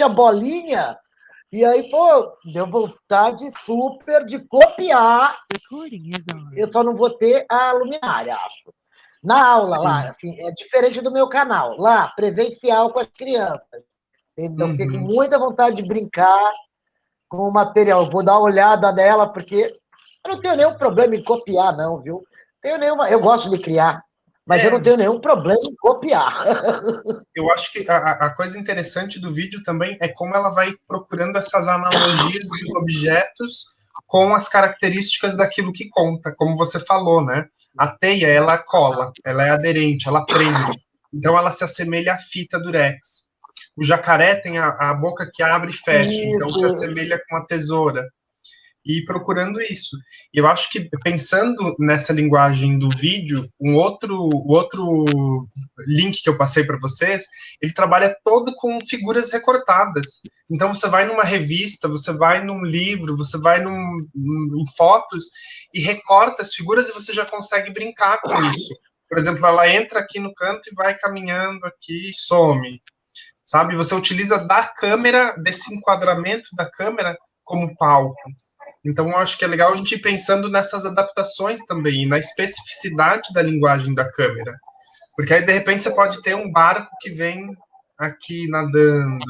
a bolinha. E aí, pô, deu vontade super de copiar. Eu só não vou ter a luminária, acho. Na aula lá, Sim. assim, é diferente do meu canal. Lá, presencial com as crianças. Entendeu? Fiquei com Uhum. muita vontade de brincar com o material. Vou dar uma olhada nela, porque eu não tenho nenhum problema em copiar, não, viu? Tenho nenhuma. Eu gosto de criar, mas eu não É, tenho nenhum problema em copiar. eu acho que a coisa interessante do vídeo também é como ela vai procurando essas analogias dos objetos com as características daquilo que conta, como você falou, né? A teia, ela cola, ela é aderente, ela prende. Então, ela se assemelha à fita durex. O jacaré tem a boca que abre e fecha, então se Isso. assemelha com a tesoura. E procurando isso. E eu acho que, pensando nessa linguagem do vídeo, o outro link que eu passei para vocês, ele trabalha todo com figuras recortadas. Então, você vai numa revista, você vai num livro, você vai em fotos e recorta as figuras e você já consegue brincar com isso. Por exemplo, ela entra aqui no canto e vai caminhando aqui e some, sabe? Você utiliza da câmera, desse enquadramento da câmera como palco. Então, eu acho que é legal a gente ir pensando nessas adaptações também, na especificidade da linguagem da câmera. Porque aí, de repente, você pode ter um barco que vem aqui nadando.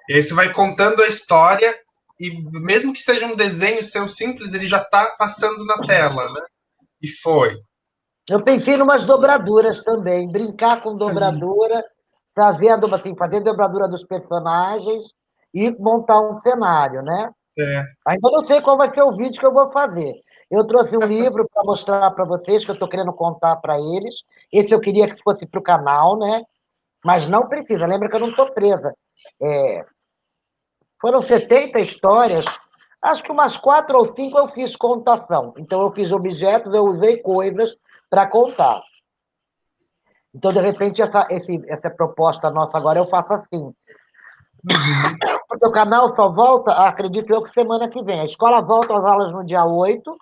E aí você vai contando a história, e mesmo que seja um desenho seu simples, ele já está passando na tela, né? E foi. Eu pensei em umas dobraduras também, brincar com Sim. dobradura, fazer dobradura dos personagens e montar um cenário, né? É. Ainda não sei qual vai ser o vídeo que eu vou fazer. Eu trouxe um livro para mostrar para vocês, que eu estou querendo contar para eles. Esse eu queria que fosse para o canal, né? Mas não precisa, lembra que eu não estou presa. É, foram 70 histórias, acho que umas 4 ou 5 eu fiz contação. Então, eu fiz objetos, eu usei coisas para contar. Então, de repente, essa proposta nossa agora eu faço assim. Uhum. Porque o canal só volta, acredito eu, que semana que vem. A escola volta às aulas no dia 8,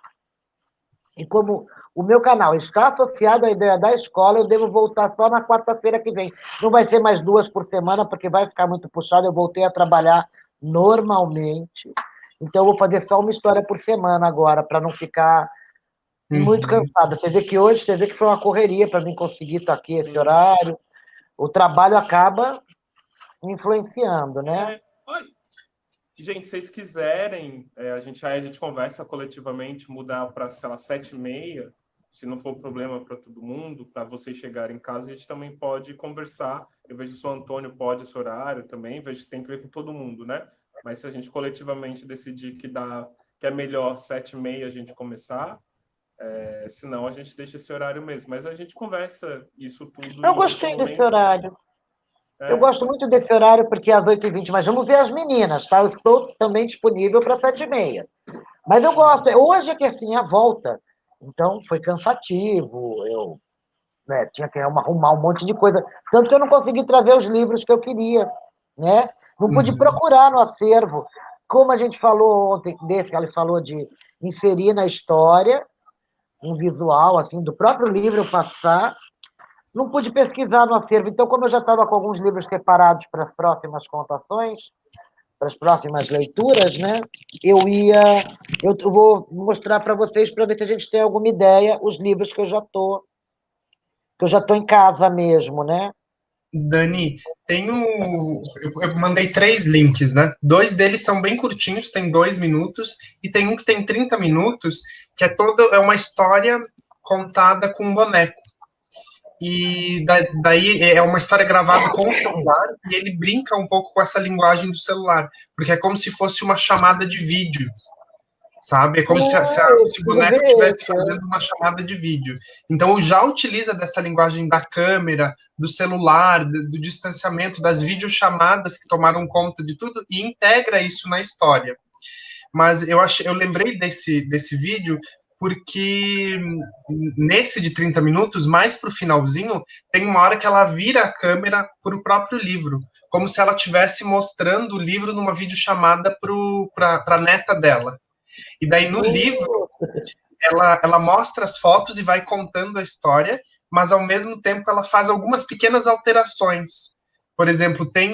e como o meu canal está associado à ideia da escola, eu devo voltar só na quarta-feira que vem. Não vai ser mais 2 por semana, porque vai ficar muito puxado. Eu voltei a trabalhar normalmente. Então, eu vou fazer só uma história por semana agora, para não ficar muito Uhum. cansada. Você vê que foi uma correria para mim conseguir estar aqui esse Sim. horário. O trabalho acaba influenciando, né? Oi. Gente, se vocês quiserem, a gente conversa coletivamente, mudar para, sei lá, 7h30, se não for problema para todo mundo, para vocês chegarem em casa, a gente também pode conversar. Eu vejo se o Antônio pode esse horário também, vejo que tem que ver com todo mundo, né? Mas se a gente coletivamente decidir que é melhor 7h30 a gente começar, senão a gente deixa esse horário mesmo. Mas a gente conversa isso tudo Eu em outro gostei desse momento. horário. Eu É, gosto muito desse horário porque é às 8h20, mas vamos ver as meninas, tá? Eu estou também disponível para 7h30. Mas eu gosto. Hoje é que assim, a volta. Então, foi cansativo. Eu, né, tinha que arrumar um monte de coisa. Tanto que eu não consegui trazer os livros que eu queria, né? Não pude Uhum. procurar no acervo. Como a gente falou ontem, desse que ela falou de inserir na história um visual, assim, do próprio livro passar. Não pude pesquisar no acervo. Então, como eu já estava com alguns livros separados para as próximas contações, para as próximas leituras, né? Eu vou mostrar para vocês para ver se a gente tem alguma ideia os livros que eu já tô em casa mesmo, né? Dani, eu mandei 3 links, né? 2 deles são bem curtinhos, tem 2 minutos, e tem um que tem 30 minutos, que é uma história contada com um boneco. E daí é uma história gravada com o celular, e ele brinca um pouco com essa linguagem do celular, porque é como se fosse uma chamada de vídeo, sabe? É como Eu se o preciso boneco ver estivesse esse. fazendo uma chamada de vídeo. Então, já utiliza dessa linguagem da câmera, do celular, do distanciamento, das videochamadas que tomaram conta de tudo e integra isso na história. Mas eu lembrei desse vídeo porque nesse de 30 minutos, mais pro finalzinho, tem uma hora que ela vira a câmera para o próprio livro, como se ela estivesse mostrando o livro numa videochamada para a neta dela. E daí no livro, ela mostra as fotos e vai contando a história, mas ao mesmo tempo ela faz algumas pequenas alterações. Por exemplo, tem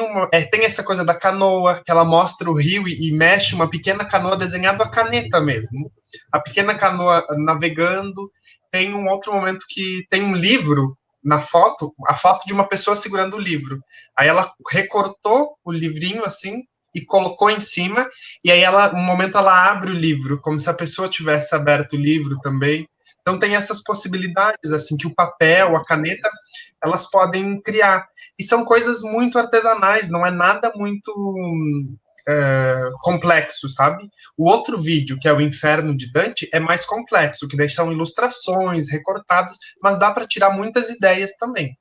essa coisa da canoa, que ela mostra o rio e mexe uma pequena canoa desenhada a caneta mesmo. A pequena canoa navegando. Tem um outro momento que tem um livro na foto, a foto de uma pessoa segurando o livro. Aí ela recortou o livrinho assim e colocou em cima, e aí um momento ela abre o livro, como se a pessoa tivesse aberto o livro também. Então tem essas possibilidades, assim, que o papel, a caneta, elas podem criar. E são coisas muito artesanais, não é nada muito complexo, sabe? O outro vídeo, que é o Inferno de Dante, é mais complexo, que daí são ilustrações recortadas, mas dá para tirar muitas ideias também.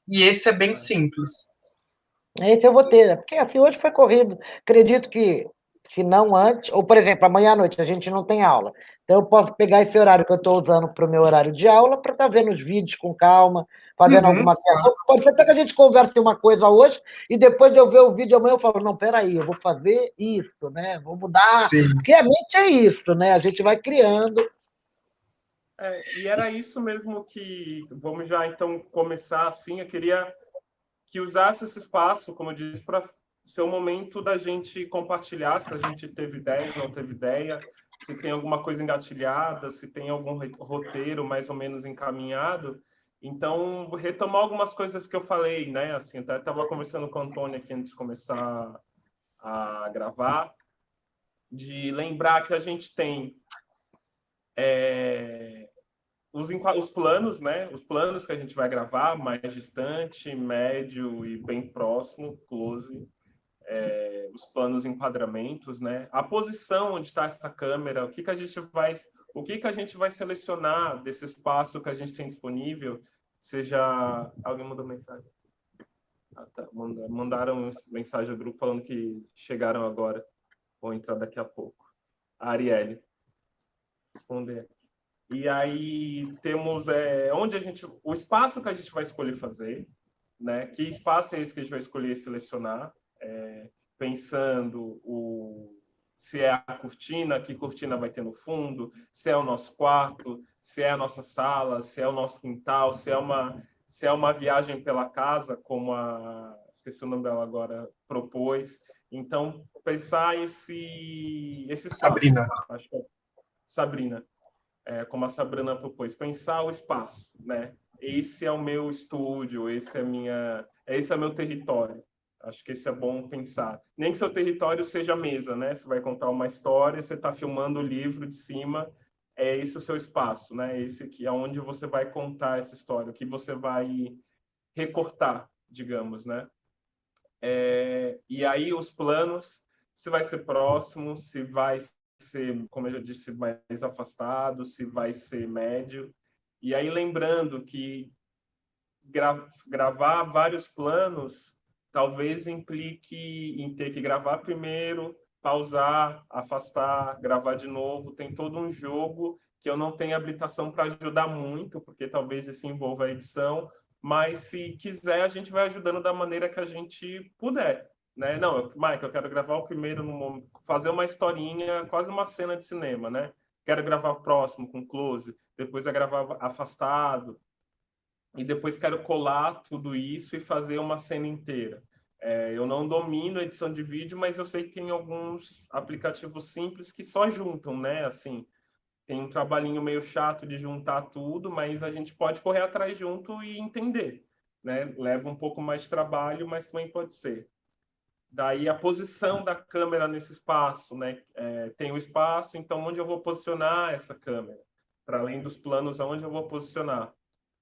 E esse é bem simples. Esse eu vou ter, porque assim, hoje foi corrido. Acredito que, se não antes, ou por exemplo, amanhã à noite a gente não tem aula. Então eu posso pegar esse horário que eu estou usando para o meu horário de aula para estar vendo os vídeos com calma, fazendo alguma coisa. Claro. Pode ser até que a gente converse uma coisa hoje e depois de eu ver o vídeo amanhã eu falo, não, peraí, eu vou fazer isso, né? Vou mudar, Sim. porque a mente é isso, né? A gente vai criando. E era isso mesmo que, vamos já então começar assim, eu queria que usasse esse espaço, como eu disse, para ser o momento da gente compartilhar se a gente teve ideia, não teve ideia, se tem alguma coisa engatilhada, se tem algum roteiro mais ou menos encaminhado. Então, retomar algumas coisas que eu falei, né? Assim, até estava conversando com a Antônia aqui antes de começar a gravar, de lembrar que a gente tem os planos, né? Os planos que a gente vai gravar, mais distante, médio e bem próximo, close, os planos enquadramentos, né? A posição onde está essa câmera, o que que a gente vai selecionar desse espaço que a gente tem disponível, seja alguém mandou mensagem. Tá. Mandaram mensagem ao grupo falando que chegaram agora, vão entrar daqui a pouco. A Arielle responder. E aí temos onde o espaço que a gente vai escolher fazer, né? Que espaço é esse que a gente vai escolher selecionar, pensando se é a cortina, que cortina vai ter no fundo, se é o nosso quarto, se é a nossa sala, se é o nosso quintal, se é uma viagem pela casa, como esqueci o nome dela agora, propôs. Então, pensar esse espaço. Sabrina. Acho que é Sabrina. Como a Sabrina propôs, pensar o espaço, né? Esse é o meu estúdio, esse é meu território. Acho que esse é bom pensar. Nem que seu território seja a mesa, né? Você vai contar uma história, você está filmando o livro de cima, é esse o seu espaço, né? Esse aqui é onde você vai contar essa história, o que você vai recortar, digamos, né? E aí os planos, se vai ser próximo, se vai ser, como eu já disse, mais afastado, se vai ser médio. E aí lembrando que gravar vários planos talvez implique em ter que gravar primeiro, pausar, afastar, gravar de novo. Tem todo um jogo que eu não tenho habilitação para ajudar muito, porque talvez isso envolva a edição, mas se quiser, a gente vai ajudando da maneira que a gente puder. Né? Não, Mike, eu quero gravar o primeiro, fazer uma historinha, quase uma cena de cinema, né? Quero gravar próximo, com close, depois é gravar afastado, e depois quero colar tudo isso e fazer uma cena inteira. Eu não domino a edição de vídeo, mas eu sei que tem alguns aplicativos simples que só juntam, né? Assim, tem um trabalhinho meio chato de juntar tudo, mas a gente pode correr atrás junto e entender, né? Leva um pouco mais de trabalho, mas também pode ser. Daí a posição da câmera nesse espaço, né? Tem o espaço, então onde eu vou posicionar essa câmera? Para além dos planos, aonde eu vou posicionar?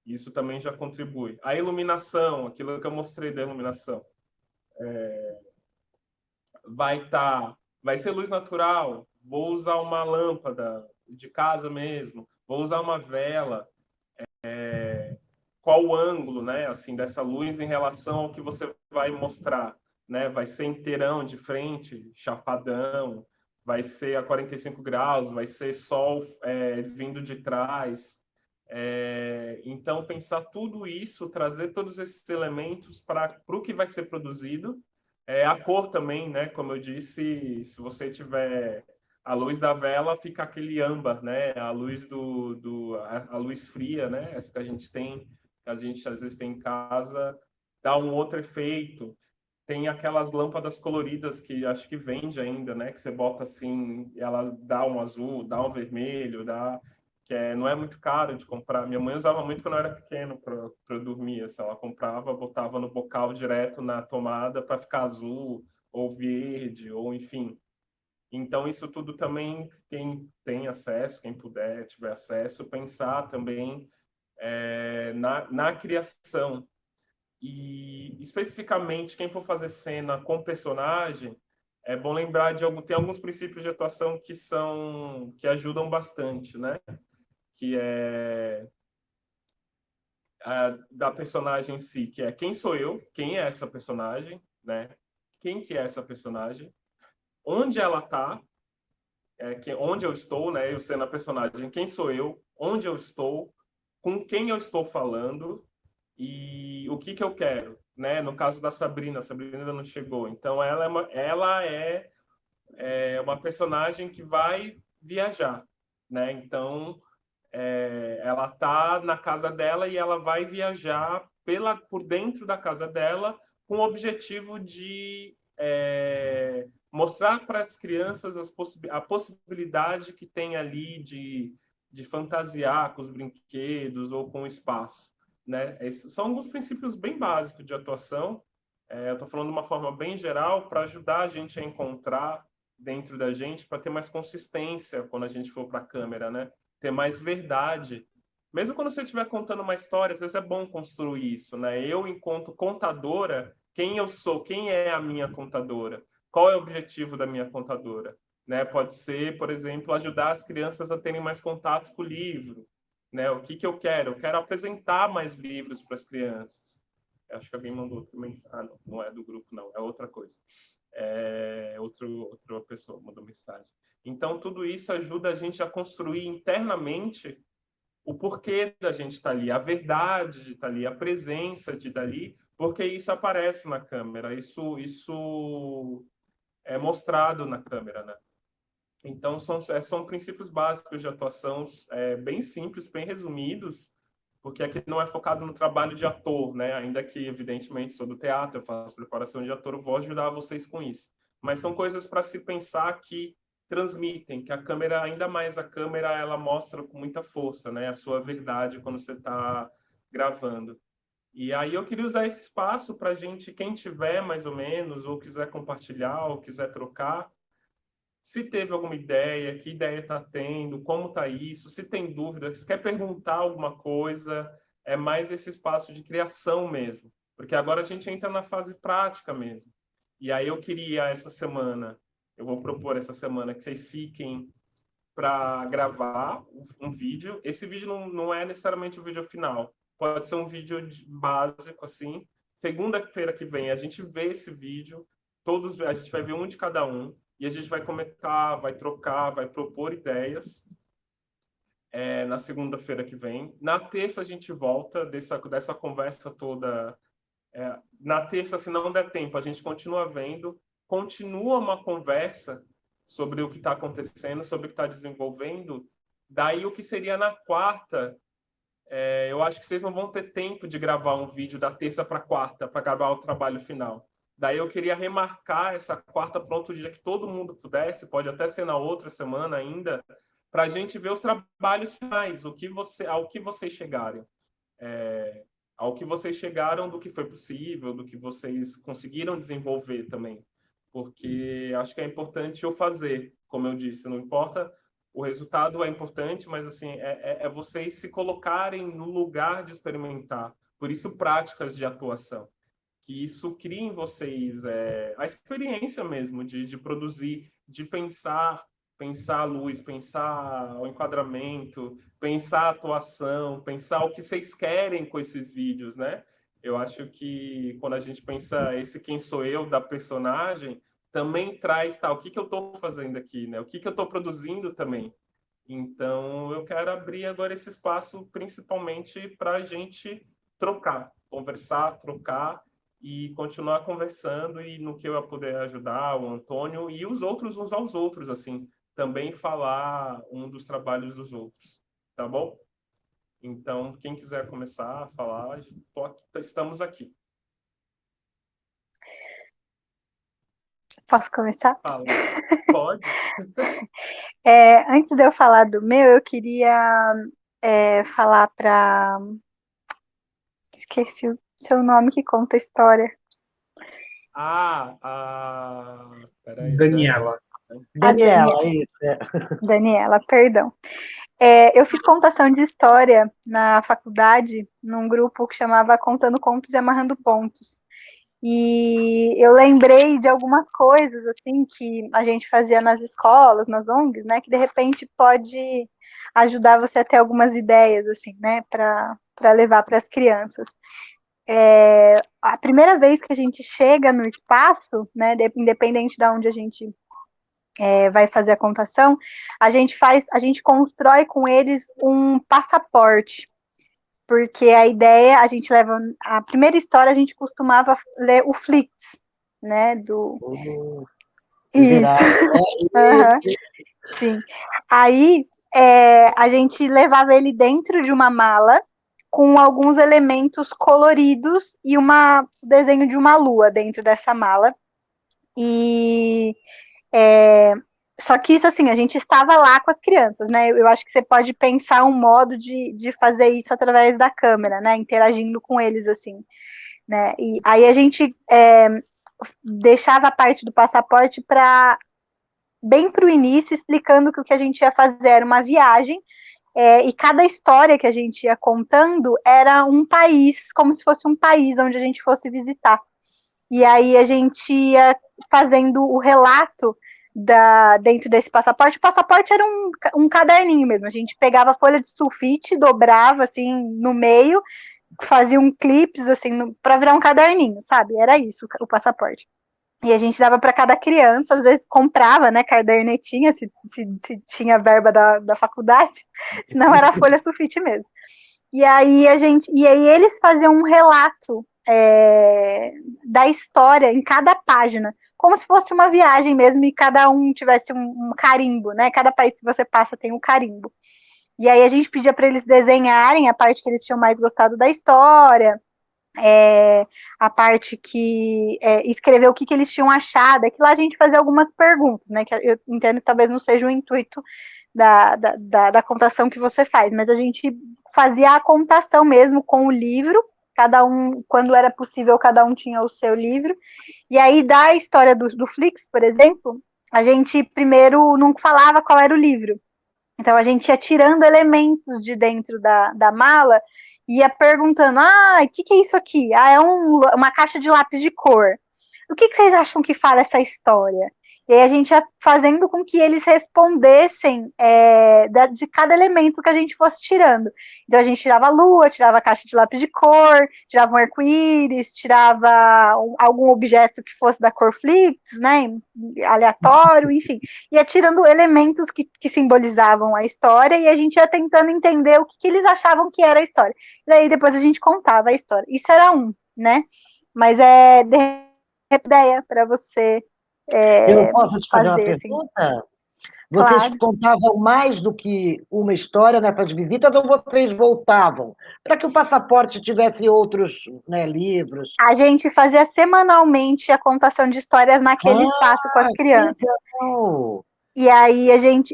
Isso também já contribui. A iluminação, aquilo que eu mostrei da iluminação, vai ser luz natural. Vou usar uma lâmpada de casa mesmo. Vou usar uma vela. Qual o ângulo, né, assim, dessa luz em relação ao que você vai mostrar, né? Vai ser inteirão de frente, chapadão, vai ser a 45 graus, vai ser sol vindo de trás. Então, pensar tudo isso, trazer todos esses elementos para o que vai ser produzido. A cor também, né? Como eu disse, se você tiver a luz da vela, fica aquele âmbar, né? A luz a luz fria, né? Essa que a gente tem, que a gente às vezes tem em casa, dá um outro efeito. tem aquelas lâmpadas coloridas que acho que vende ainda, né? Que você bota assim, ela dá um azul, dá um vermelho, não é muito caro de comprar. Minha mãe usava muito quando eu era pequeno para dormir. Assim, ela comprava, botava no bocal direto na tomada para ficar azul ou verde, ou enfim. Então, isso tudo também, quem tem acesso, quem puder, tiver acesso, pensar também na criação. E, especificamente, quem for fazer cena com personagem, é bom lembrar tem alguns princípios de atuação que ajudam bastante, né? Que é da personagem em si, que é quem sou eu, quem é essa personagem, né? Quem que é essa personagem, onde ela está, onde eu estou, né? Eu sendo a personagem, quem sou eu, onde eu estou, com quem eu estou falando e o que que eu quero, né? No caso da Sabrina, a Sabrina ainda não chegou. Então ela é uma personagem que vai viajar, né? Então ela tá na casa dela e ela vai viajar por dentro da casa dela com o objetivo de mostrar para as crianças a possibilidade que tem ali de fantasiar com os brinquedos ou com o espaço, né? Esses são alguns princípios bem básicos de atuação. Eu estou falando de uma forma bem geral para ajudar a gente a encontrar dentro da gente, para ter mais consistência quando a gente for para a câmera, né? Ter mais verdade. Mesmo quando você estiver contando uma história, às vezes é bom construir isso, né? Eu, enquanto contadora, quem eu sou? Quem é a minha contadora? Qual é o objetivo da minha contadora? Né? Pode ser, por exemplo, ajudar as crianças a terem mais contatos com o livro. Né? O que que eu quero? Eu quero apresentar mais livros para as crianças. Eu acho que alguém mandou outra mensagem. Ah, não, não é do grupo, não. É outra coisa. Outra pessoa mandou mensagem. Então, tudo isso ajuda a gente a construir internamente o porquê da gente estar ali, a verdade de estar ali, a presença de estar ali, porque isso aparece na câmera, isso é mostrado na câmera, né? Então, são princípios básicos de atuação bem simples, bem resumidos, porque aqui não é focado no trabalho de ator, né? Ainda que, evidentemente, sou do teatro, eu faço preparação de ator, eu vou ajudar vocês com isso. Mas são coisas para se pensar que transmitem, que a câmera, ainda mais a câmera, ela mostra com muita força, né? A sua verdade quando você está gravando. E aí eu queria usar esse espaço para gente, quem tiver mais ou menos, ou quiser compartilhar, ou quiser trocar, se teve alguma ideia, que ideia está tendo, como está isso, se tem dúvida, se quer perguntar alguma coisa, é mais esse espaço de criação mesmo. Porque agora a gente entra na fase prática mesmo. E aí eu queria essa semana, eu vou propor essa semana que vocês fiquem para gravar um vídeo. Esse vídeo não é necessariamente o vídeo final, pode ser um vídeo básico, assim. Segunda-feira que vem a gente vê esse vídeo, a gente vai ver um de cada um, e a gente vai comentar, vai trocar, vai propor ideias na segunda-feira que vem. Na terça a gente volta dessa conversa toda. Na terça, se não der tempo, a gente continua vendo, continua uma conversa sobre o que está acontecendo, sobre o que está desenvolvendo. Daí, o que seria na quarta, eu acho que vocês não vão ter tempo de gravar um vídeo da terça para quarta, para gravar o trabalho final. Daí eu queria remarcar essa quarta para outro dia que todo mundo pudesse, pode até ser na outra semana ainda, para a gente ver os trabalhos finais, ao que vocês chegarem. Ao que vocês chegaram, do que foi possível, do que vocês conseguiram desenvolver também. Porque acho que é importante eu fazer, como eu disse, não importa, o resultado é importante, mas assim, é vocês se colocarem no lugar de experimentar. Por isso, práticas de atuação. Que isso crie em vocês a experiência mesmo de produzir, de pensar a luz, pensar o enquadramento, pensar a atuação, pensar o que vocês querem com esses vídeos, né? Eu acho que quando a gente pensa esse quem sou eu da personagem, também traz, o que que eu estou fazendo aqui, né? O que que eu estou produzindo também. Então, eu quero abrir agora esse espaço principalmente para a gente trocar, conversar, trocar e continuar conversando e no que eu puder ajudar o Antônio e os outros uns aos outros, assim, também falar um dos trabalhos dos outros, tá bom? Então, quem quiser começar a falar, estamos aqui. Posso começar? Fala. Pode. Antes de eu falar do meu, eu queria falar para... Esqueci o seu nome que conta a história. Peraí, Daniela. Daniela, isso. Daniela, perdão. Eu fiz contação de história na faculdade, num grupo que chamava Contando Contos e Amarrando Pontos. E eu lembrei de algumas coisas, assim, que a gente fazia nas escolas, nas ONGs, né, que de repente pode ajudar você a ter algumas ideias, assim, né, para levar para as crianças. A primeira vez que a gente chega no espaço, né, independente de onde a gente vai fazer a contação, a gente constrói com eles um passaporte, porque a ideia, a gente leva, a primeira história a gente costumava ler o Flix, né, Virar. Uhum. Sim. Aí a gente levava ele dentro de uma mala com alguns elementos coloridos e o desenho de uma lua dentro dessa mala. E só que isso, assim, a gente estava lá com as crianças, né? Eu acho que você pode pensar um modo de fazer isso através da câmera, né? Interagindo com eles, assim, né? E aí a gente deixava a parte do passaporte bem para o início, explicando que o que a gente ia fazer era uma viagem, e cada história que a gente ia contando era um país, como se fosse um país onde a gente fosse visitar. E aí a gente ia fazendo o relato dentro desse passaporte. O passaporte era um caderninho mesmo. A gente pegava a folha de sulfite, dobrava assim no meio, fazia um clips assim para virar um caderninho, sabe? Era isso o passaporte. E a gente dava para cada criança, às vezes comprava, né, cadernetinha, se tinha verba da faculdade, senão era folha sulfite mesmo. E aí eles faziam um relato da história em cada página, como se fosse uma viagem mesmo, e cada um tivesse um carimbo, né? Cada país que você passa tem um carimbo. E aí a gente pedia para eles desenharem a parte que eles tinham mais gostado da história, a parte que escrever o que eles tinham achado. É que lá a gente fazia algumas perguntas, né? Que eu entendo que talvez não seja o intuito da contação que você faz, mas a gente fazia a contação mesmo com o livro, cada um, quando era possível, cada um tinha o seu livro. E aí, da história do Flix, por exemplo, a gente primeiro não falava qual era o livro. Então, a gente ia tirando elementos de dentro da mala e ia perguntando, o que é isso aqui? É uma caixa de lápis de cor. O que vocês acham que fala essa história? E aí a gente ia fazendo com que eles respondessem de cada elemento que a gente fosse tirando. Então a gente tirava a lua, tirava a caixa de lápis de cor, tirava um arco-íris, tirava algum objeto que fosse da cor Flix, né? Aleatório, enfim. Ia tirando elementos que simbolizavam a história e a gente ia tentando entender o que eles achavam que era a história. E aí depois a gente contava a história. Isso era né? Mas de ideia para você Eu posso te fazer uma fazer, assim. pergunta? Vocês Claro. contavam mais do que uma história nessas visitas ou vocês voltavam? Para que o passaporte tivesse outros, né, livros? A gente fazia semanalmente a contação de histórias naquele espaço com as crianças. Legal. E aí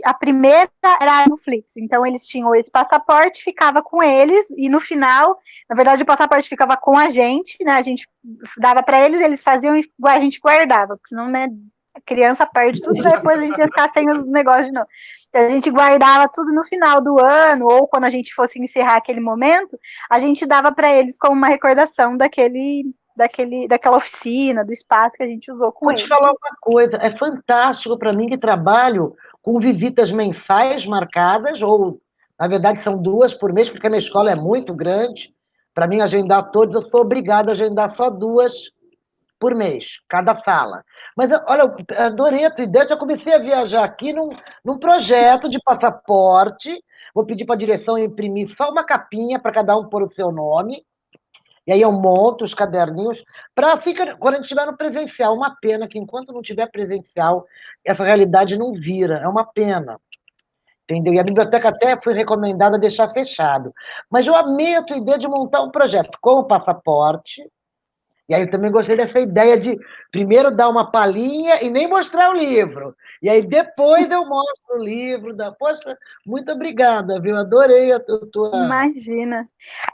a primeira era no Flix, então eles tinham esse passaporte, ficava com eles, e no final, na verdade o passaporte ficava com a gente, né, a gente dava para eles, eles faziam e a gente guardava, porque senão, né, a criança perde tudo, depois a gente ia ficar sem os negócios de novo. Então a gente guardava tudo no final do ano, ou quando a gente fosse encerrar aquele momento, a gente dava para eles como uma recordação daquela oficina, do espaço que a gente usou com Vou eles. te falar uma coisa, é fantástico para mim que trabalho com visitas mensais marcadas, ou, na verdade, são 2 por mês, porque a minha escola é muito grande. Para mim, agendar todos, eu sou obrigada a agendar só 2 por mês, cada sala. Mas, olha, eu adorei a tua ideia, já comecei a viajar aqui num projeto de passaporte, vou pedir para a direção imprimir só uma capinha para cada um pôr o seu nome, e aí eu monto os caderninhos, para quando a gente estiver no presencial, uma pena que enquanto não tiver presencial, essa realidade não vira, é uma pena. Entendeu? E a biblioteca até foi recomendada deixar fechado. Mas eu amei a tua ideia de montar um projeto com o passaporte, E aí eu também gostei dessa ideia de primeiro dar uma palhinha e nem mostrar o livro. E aí depois eu mostro o livro. Poxa, muito obrigada, viu? Adorei a tua. Imagina.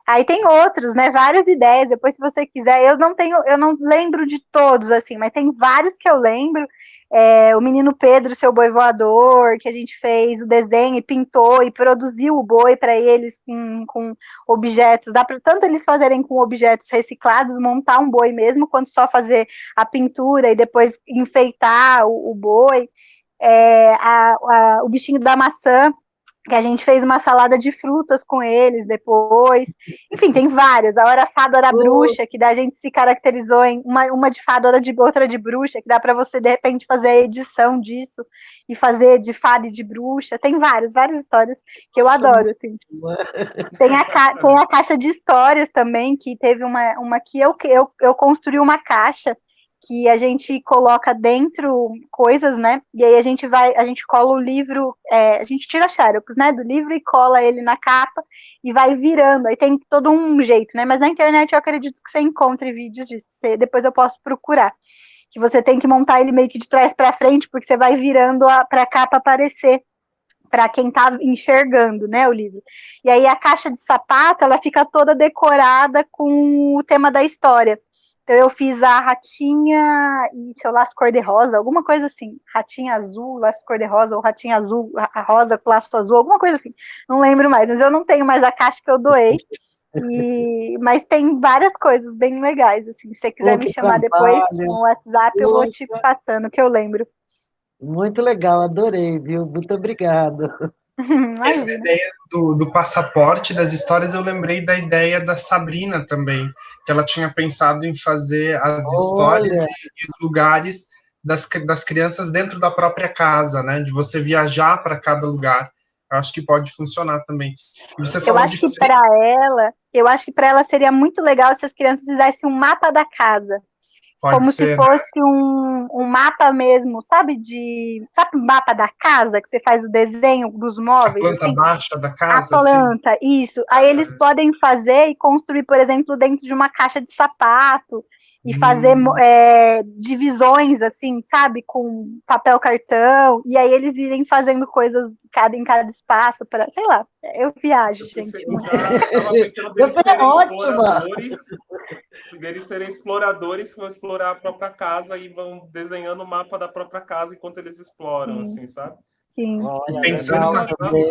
Aí tem outros, né? Várias ideias. Depois, se você quiser, eu não lembro de todos, assim, mas tem vários que eu lembro. O Menino Pedro, Seu Boi Voador, que a gente fez o desenho e pintou e produziu o boi para eles com objetos. Dá para tanto eles fazerem com objetos reciclados, montar um boi mesmo, quanto só fazer a pintura e depois enfeitar o boi. O bichinho da maçã, que a gente fez uma salada de frutas com eles depois. Enfim, tem várias. A Hora Fada, Hora Bruxa, que a gente se caracterizou em uma de fada, outra de bruxa, que dá para você, de repente, fazer a edição disso e fazer de fada e de bruxa. Tem várias histórias que eu adoro, assim. Tem a caixa de histórias também, que teve uma que eu construí uma caixa que a gente coloca dentro coisas, né? E aí a gente cola o livro, a gente tira xerox, né, do livro e cola ele na capa e vai virando. Aí tem todo um jeito, né? Mas na internet eu acredito que você encontre vídeos disso. Depois eu posso procurar. Que você tem que montar ele meio que de trás para frente, porque você vai virando para a capa aparecer para quem está enxergando, né, o livro. E aí a caixa de sapato, ela fica toda decorada com o tema da história. Então eu fiz a ratinha e seu laço cor-de-rosa, alguma coisa assim. Ratinha azul, laço cor-de-rosa, ou ratinha azul, a rosa com laço azul, alguma coisa assim. Não lembro mais, mas eu não tenho mais a caixa que eu doei. Mas tem várias coisas bem legais, assim. Se você quiser me chamar depois no WhatsApp, eu vou te passando o que eu lembro. Muito legal, adorei, viu? Muito obrigado. Essa ideia do passaporte das histórias, eu lembrei da ideia da Sabrina também, que ela tinha pensado em fazer as histórias e os lugares das crianças dentro da própria casa, né? De você viajar para cada lugar. Eu acho que pode funcionar também. E você falou de eu acho que para ela seria muito legal se as crianças fizessem um mapa da casa. Como se fosse um mapa mesmo, sabe o mapa da casa, que você faz o desenho dos móveis? A planta assim? baixa da casa? A planta, assim. Isso. Aí eles podem fazer e construir, por exemplo, dentro de uma caixa de sapato, e fazer divisões, assim, sabe? Com papel cartão, e aí eles irem fazendo coisas em cada espaço, para, sei lá, eu viajo, gente. Eu já estava pensando deles serem exploradores que vão explorar a própria casa e vão desenhando o mapa da própria casa enquanto eles exploram, assim, sabe? Sim. Pensando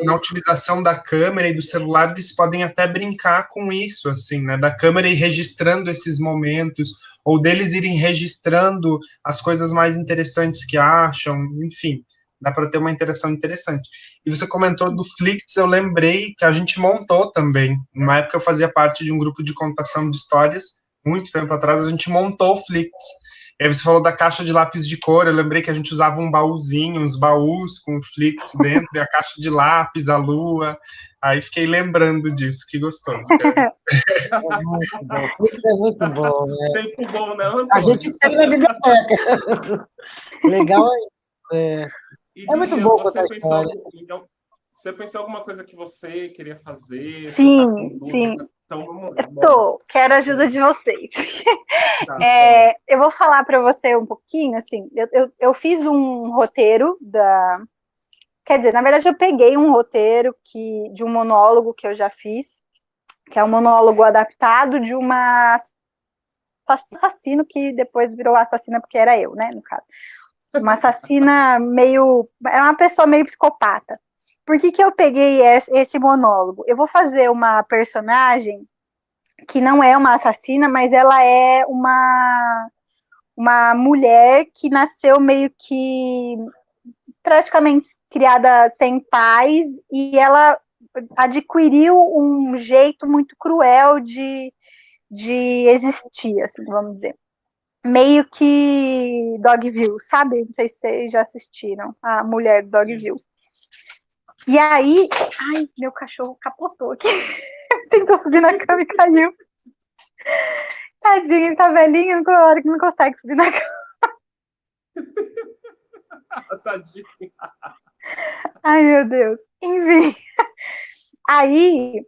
na utilização da câmera e do celular, eles podem até brincar com isso, assim, né? Da câmera ir registrando esses momentos, ou deles irem registrando as coisas mais interessantes que acham, enfim, dá para ter uma interação interessante. E você comentou do Flicts, eu lembrei que a gente montou também. Numa época eu fazia parte de um grupo de contação de histórias, muito tempo atrás, a gente montou o Flicts. E aí você falou da caixa de lápis de cor, eu lembrei que a gente usava um baúzinho, uns baús com Flicts dentro, e a caixa de lápis, a lua. Aí fiquei lembrando disso, que gostoso, cara. Isso é muito bom, né? Tempo bom, né, Antônio? A gente tem na biblioteca. Legal é muito bom contar história. Você pensou em alguma coisa que você queria fazer? Sim, sim. Então, vamos. Quero a ajuda de vocês. Eu vou falar para você um pouquinho, assim, eu fiz um roteiro quer dizer, na verdade eu peguei um roteiro de um monólogo que eu já fiz, que é um monólogo adaptado de uma assassino que depois virou assassina porque era eu, né, no caso. Uma assassina é uma pessoa meio psicopata. Por que eu peguei esse monólogo? Eu vou fazer uma personagem que não é uma assassina, mas ela é uma mulher que nasceu meio que praticamente criada sem pais, e ela adquiriu um jeito muito cruel de existir, assim, vamos dizer. Meio que Dogville, sabe? Não sei se vocês já assistiram a mulher do Dogville. E aí, ai, meu cachorro capotou aqui. Tentou subir na cama e caiu. Tadinho, ele tá velhinho, na hora que não consegue subir na cama. Tadinho. Ai, meu Deus. Enfim. Aí,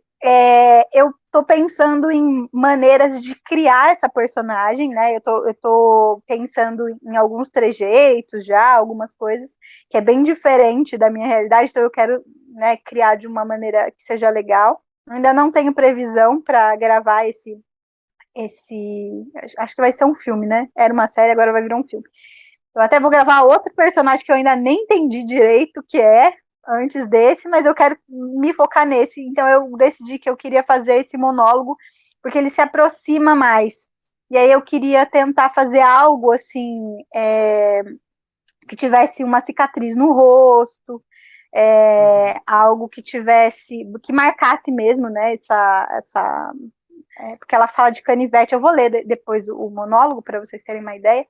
eu tô pensando em maneiras de criar essa personagem, né? Eu tô pensando em alguns trejeitos já, algumas coisas, que é bem diferente da minha realidade, então eu quero, né, criar de uma maneira que seja legal. Ainda não tenho previsão para gravar acho que vai ser um filme, né? Era uma série, agora vai virar um filme. Eu até vou gravar outro personagem que eu ainda nem entendi direito o que é antes desse, mas eu quero me focar nesse. Então eu decidi que eu queria fazer esse monólogo porque ele se aproxima mais. E aí eu queria tentar fazer algo assim, que tivesse uma cicatriz no rosto, algo que marcasse mesmo, né? Porque ela fala de canivete. Eu vou ler depois o monólogo para vocês terem uma ideia.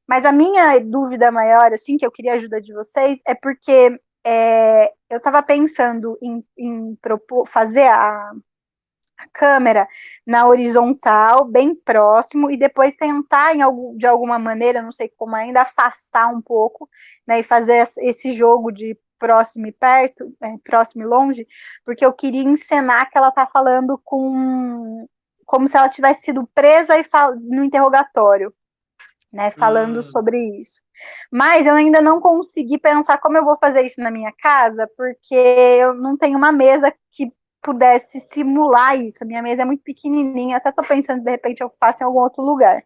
Mas a minha dúvida maior, assim, que eu queria a ajuda de vocês, é porque eu estava pensando em fazer a câmera na horizontal, bem próximo, e depois tentar, de alguma maneira, não sei como ainda, afastar um pouco, né, e fazer esse jogo de próximo e perto, próximo e longe, porque eu queria encenar que ela está falando como se ela tivesse sido presa no interrogatório, né, falando sobre isso. Mas eu ainda não consegui pensar como eu vou fazer isso na minha casa, porque eu não tenho uma mesa que pudesse simular isso. A minha mesa é muito pequenininha, até estou pensando, de repente, eu faço em algum outro lugar.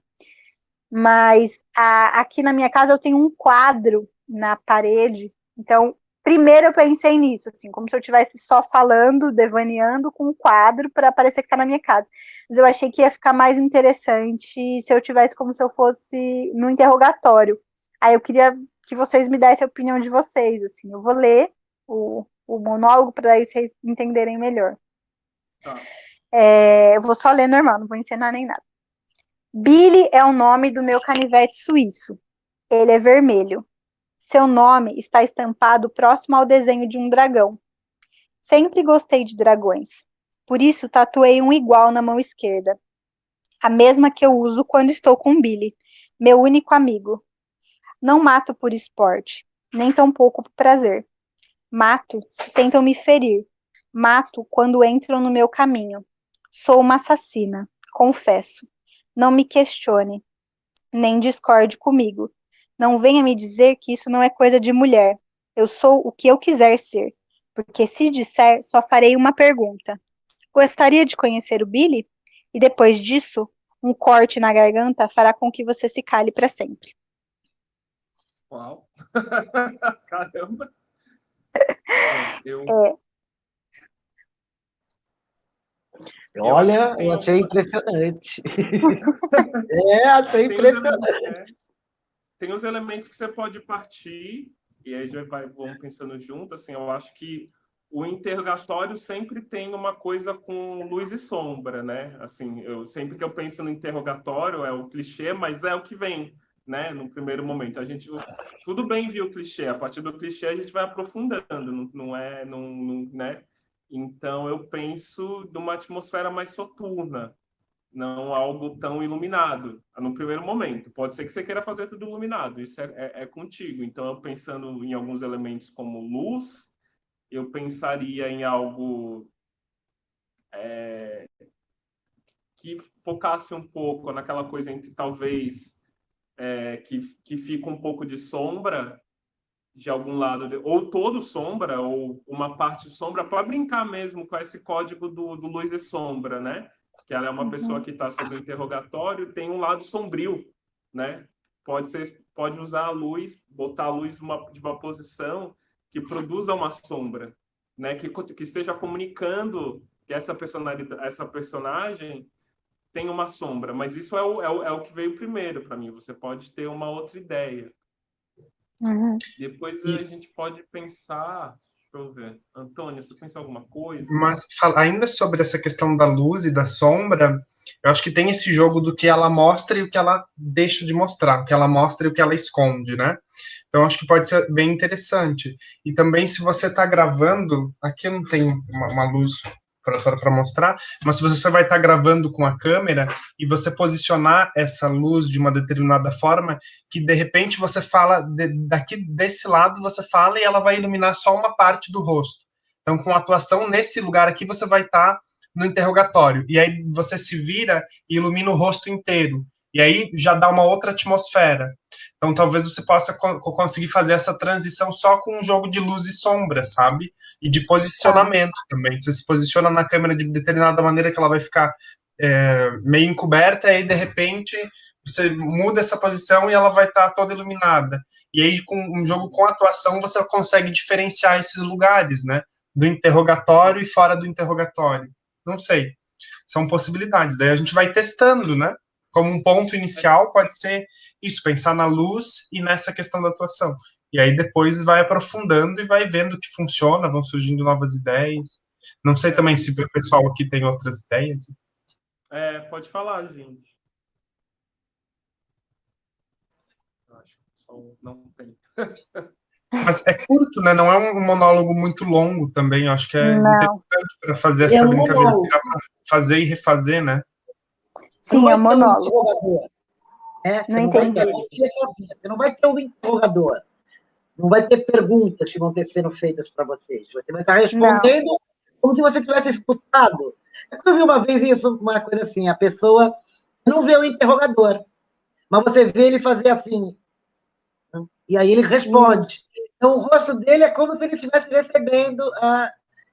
Mas aqui na minha casa eu tenho um quadro na parede, então primeiro eu pensei nisso, assim, como se eu estivesse só falando, devaneando com um quadro para parecer que está na minha casa. Mas eu achei que ia ficar mais interessante se eu tivesse como se eu fosse no interrogatório. Aí eu queria que vocês me dessem a opinião de vocês, assim. Eu vou ler o monólogo para aí vocês entenderem melhor. Tá. Eu vou só ler normal, não vou ensinar nem nada. Billy é o nome do meu canivete suíço. Ele é vermelho. Seu nome está estampado próximo ao desenho de um dragão. Sempre gostei de dragões. Por isso tatuei um igual na mão esquerda. A mesma que eu uso quando estou com Billy, meu único amigo. Não mato por esporte, nem tampouco por prazer. Mato se tentam me ferir. Mato quando entram no meu caminho. Sou uma assassina, confesso. Não me questione, nem discorde comigo. Não venha me dizer que isso não é coisa de mulher. Eu sou o que eu quiser ser, porque se disser, só farei uma pergunta. Gostaria de conhecer o Billy? E depois disso, um corte na garganta fará com que você se cale para sempre. Uau! Caramba! Olha, eu achei impressionante. Achei impressionante. Tem os elementos que você pode partir, e aí vamos pensando junto, assim, eu acho que o interrogatório sempre tem uma coisa com luz e sombra, né? Assim, sempre que eu penso no interrogatório, é o clichê, mas é o que vem, né? No primeiro momento. Tudo bem ver o clichê, a partir do clichê a gente vai aprofundando, né? Então eu penso numa atmosfera mais soturna, não algo tão iluminado no primeiro momento. Pode ser que você queira fazer tudo iluminado, isso é contigo. Então, eu pensando em alguns elementos como luz, eu pensaria em algo que focasse um pouco naquela coisa entre talvez que fica um pouco de sombra de algum lado, ou todo sombra, ou uma parte sombra, para brincar mesmo com esse código do luz e sombra, né? Que ela é uma pessoa que está sob interrogatório, tem um lado sombrio, né? Pode usar a luz, botar a luz de uma posição que produza uma sombra, né? Que esteja comunicando que essa personagem tem uma sombra, mas isso é o que veio primeiro para mim. Você pode ter uma outra ideia. Depois a gente pode pensar. Deixa eu ver. Antônio, você pensa alguma coisa? Mas ainda sobre essa questão da luz e da sombra, eu acho que tem esse jogo do que ela mostra e o que ela deixa de mostrar, o que ela mostra e o que ela esconde, né? Então acho que pode ser bem interessante. E também se você está gravando, aqui não tem uma luz para mostrar, mas se você vai estar gravando com a câmera e você posicionar essa luz de uma determinada forma, que de repente você fala, daqui desse lado você fala e ela vai iluminar só uma parte do rosto. Então, com a atuação nesse lugar aqui, você vai estar no interrogatório. E aí você se vira e ilumina o rosto inteiro. E aí já dá uma outra atmosfera. Então talvez você possa conseguir fazer essa transição só com um jogo de luz e sombra, sabe? E de posicionamento também. Você se posiciona na câmera de determinada maneira que ela vai ficar meio encoberta, e aí de repente você muda essa posição e ela vai estar toda iluminada. E aí, com um jogo com atuação, você consegue diferenciar esses lugares, né? Do interrogatório e fora do interrogatório. Não sei. São possibilidades. Daí a gente vai testando, né? Como um ponto inicial, pode ser isso, pensar na luz e nessa questão da atuação. E aí depois vai aprofundando e vai vendo que funciona, vão surgindo novas ideias. Não sei também se o pessoal aqui tem outras ideias. Pode falar, gente. Acho que o pessoal não tem. Mas é curto, né? Não é um monólogo muito longo também. Eu acho que é interessante para fazer essa brincadeira de fazer e refazer, né? Sim, é um monólogo. Não entendi. Você não vai ter um interrogador. Não vai ter perguntas que vão ter sendo feitas para vocês. Você vai estar respondendo como se você tivesse escutado. Eu vi uma vez isso, uma coisa assim, a pessoa não vê o interrogador, mas você vê ele fazer assim, e aí ele responde. Então, o rosto dele é como se ele estivesse recebendo a...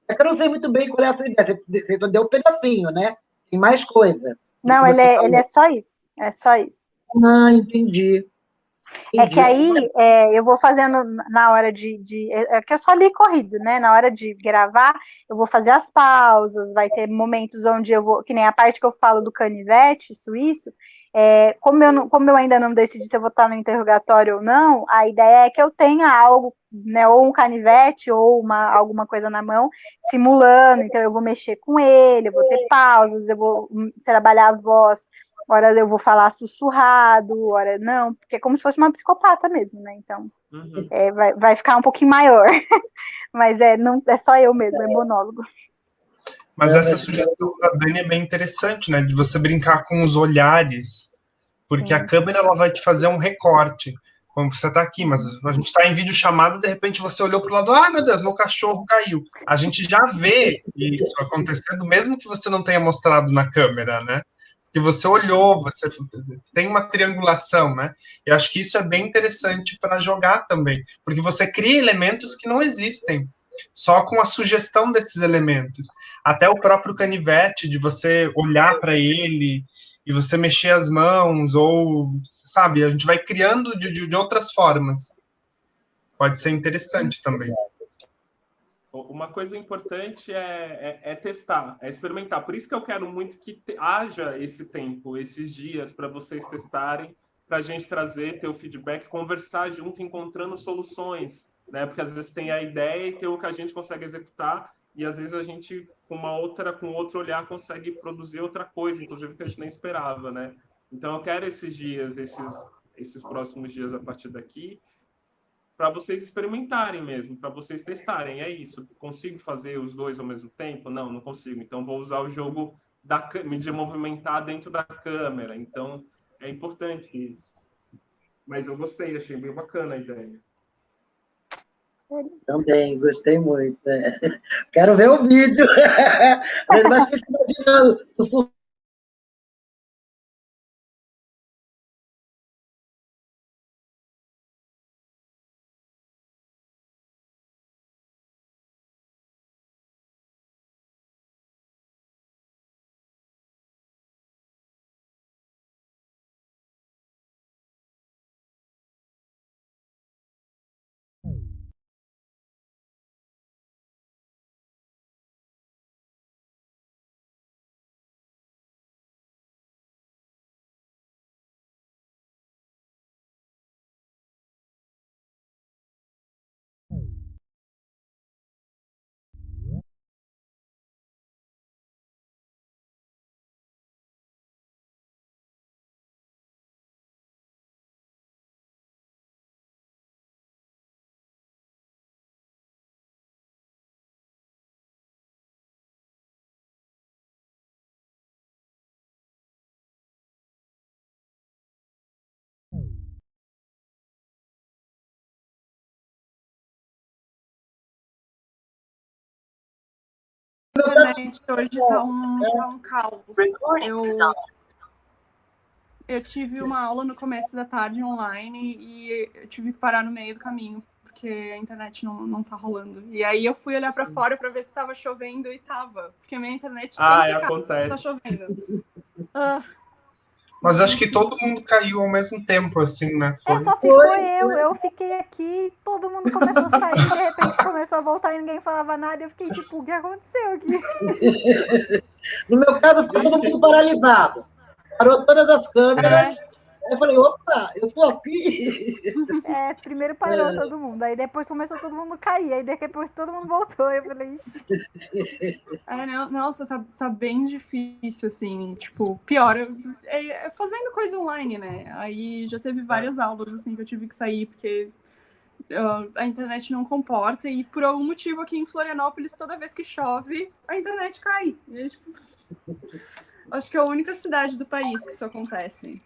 É que eu não sei muito bem qual é a sua ideia. Você deu um pedacinho, né? Tem mais coisa. Não, ele é só isso. É só isso. Ah, entendi. É que aí eu vou fazendo na hora é que eu só li corrido, né? Na hora de gravar, eu vou fazer as pausas, vai ter momentos onde eu vou, que nem a parte que eu falo do canivete suíço, como eu ainda não decidi se eu vou estar no interrogatório ou não, a ideia é que eu tenha algo, né? Ou um canivete, ou alguma coisa na mão, simulando, então eu vou mexer com ele, eu vou ter pausas, eu vou trabalhar a voz. Hora eu vou falar sussurrado, hora não, porque é como se fosse uma psicopata mesmo, né? Então, vai ficar um pouquinho maior. Mas não é só eu mesmo, é monólogo. Mas essa sugestão da Dani é bem interessante, né? De você brincar com os olhares, porque a câmera ela vai te fazer um recorte. Como você está aqui, mas a gente está em vídeo chamada, de repente você olhou para o lado, ah, meu Deus, meu cachorro caiu. A gente já vê isso acontecendo, mesmo que você não tenha mostrado na câmera, né? Que você olhou, você tem uma triangulação, né? Eu acho que isso é bem interessante para jogar também, porque você cria elementos que não existem, só com a sugestão desses elementos. Até o próprio canivete, de você olhar para ele e você mexer as mãos, ou, sabe, a gente vai criando de outras formas. Pode ser interessante também. Uma coisa importante é testar, é experimentar. Por isso que eu quero muito que haja esse tempo, esses dias, para vocês testarem, para a gente trazer, ter o feedback, conversar junto, encontrando soluções, né? Porque às vezes tem a ideia e tem o que a gente consegue executar, e às vezes a gente, com outro olhar, consegue produzir outra coisa, inclusive que a gente nem esperava, né? Então eu quero esses dias, esses próximos dias a partir daqui, para vocês experimentarem mesmo, para vocês testarem. É isso. Consigo fazer os dois ao mesmo tempo? Não, não consigo. Então, vou usar o jogo de movimentar dentro da câmera. Então, é importante isso. Mas eu gostei, achei bem bacana a ideia. Também, gostei muito. Quero ver o vídeo. Mas fico imaginando internet hoje tá um caos. Eu tive uma aula no começo da tarde online e eu tive que parar no meio do caminho, porque a internet não tá rolando. E aí eu fui olhar para fora para ver se estava chovendo e tava, porque a minha internet sempre acontece. tá chovendo. Mas acho que todo mundo caiu ao mesmo tempo, assim, né? Foi. Só ficou eu fiquei aqui, todo mundo começou a sair, de repente começou a voltar e ninguém falava nada, eu fiquei tipo, o que aconteceu aqui? No meu caso, ficou todo mundo paralisado. Parou todas as câmeras. Eu falei, opa, eu tô aqui. Primeiro parou todo mundo, aí depois começou todo mundo a cair, aí depois todo mundo voltou, eu falei, ixi. Nossa, tá bem difícil, assim, tipo, pior, fazendo coisa online, né, aí já teve várias aulas, assim, que eu tive que sair, porque a internet não comporta, e por algum motivo aqui em Florianópolis, toda vez que chove, a internet cai, e aí, tipo... Acho que é a única cidade do país que isso acontece.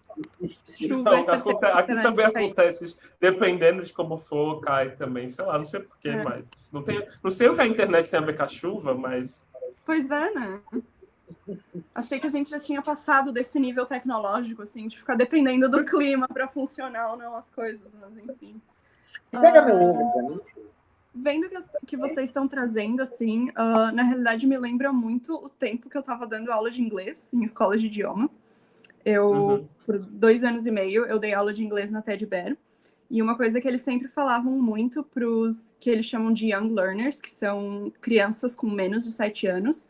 Aqui também acontece, dependendo de como for, cai também. Sei lá, não sei porquê, mas... Não sei o que a internet tem a ver com a chuva, mas... Pois é, né? Achei que a gente já tinha passado desse nível tecnológico, assim, de ficar dependendo do clima para funcionar ou não as coisas, mas enfim. Pega meu ovo, Vendo que vocês estão trazendo, assim, na realidade me lembra muito o tempo que eu estava dando aula de inglês em escola de idioma. Por 2 anos e meio, eu dei aula de inglês na Teddy Bear. E uma coisa que eles sempre falavam muito para os que eles chamam de young learners, que são crianças com menos de 7 anos,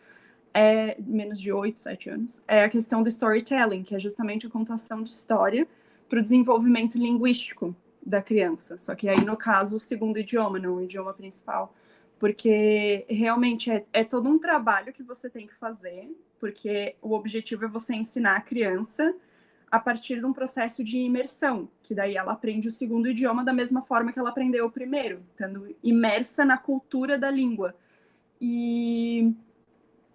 menos de 8, 7 anos, é a questão do storytelling, que é justamente a contação de história para o desenvolvimento linguístico da criança, só que aí, no caso, o segundo idioma, não o idioma principal, porque realmente é todo um trabalho que você tem que fazer, porque o objetivo é você ensinar a criança a partir de um processo de imersão, que daí ela aprende o segundo idioma da mesma forma que ela aprendeu o primeiro, estando imersa na cultura da língua. E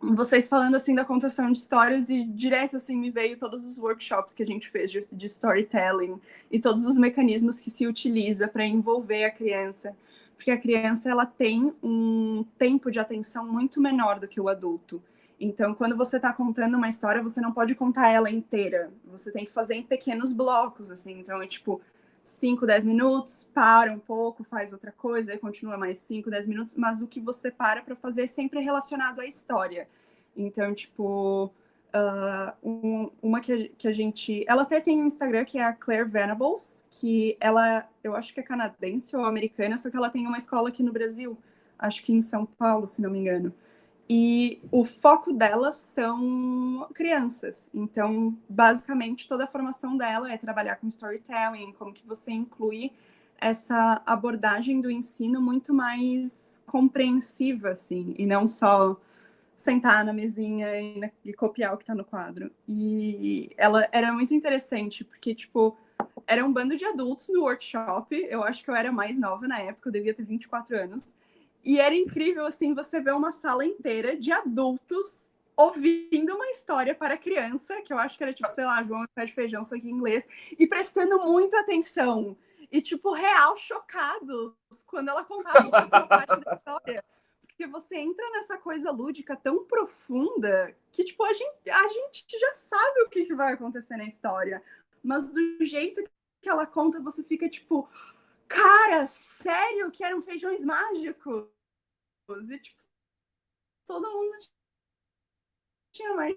vocês falando assim da contação de histórias e direto assim me veio todos os workshops que a gente fez de storytelling e todos os mecanismos que se utiliza para envolver a criança, porque a criança ela tem um tempo de atenção muito menor do que o adulto. Então, quando você está contando uma história, você não pode contar ela inteira. Você tem que fazer em pequenos blocos, assim. Então, é tipo 5, 10 minutos, para um pouco, faz outra coisa, aí continua mais 5, 10 minutos, mas o que você para fazer é sempre relacionado à história. Então, tipo, uma que a gente... Ela até tem um Instagram, que é a Claire Venables, que ela, eu acho que é canadense ou americana, só que ela tem uma escola aqui no Brasil, acho que em São Paulo, se não me engano. E o foco dela são crianças. Então, basicamente, toda a formação dela é trabalhar com storytelling, como que você inclui essa abordagem do ensino muito mais compreensiva, assim, e não só sentar na mesinha e copiar o que está no quadro. E ela era muito interessante, porque, tipo, era um bando de adultos no workshop. Eu acho que eu era mais nova na época, eu devia ter 24 anos. E era incrível, assim, você ver uma sala inteira de adultos ouvindo uma história para criança, que eu acho que era, tipo, sei lá, João Pé de Feijão, só que em inglês, e prestando muita atenção. E, tipo, real chocados quando ela contava a sua parte da história. Porque você entra nessa coisa lúdica tão profunda que, tipo, a gente já sabe o que vai acontecer na história. Mas do jeito que ela conta, você fica, tipo... Cara, sério que eram feijões mágicos? E, tipo, todo mundo tinha mais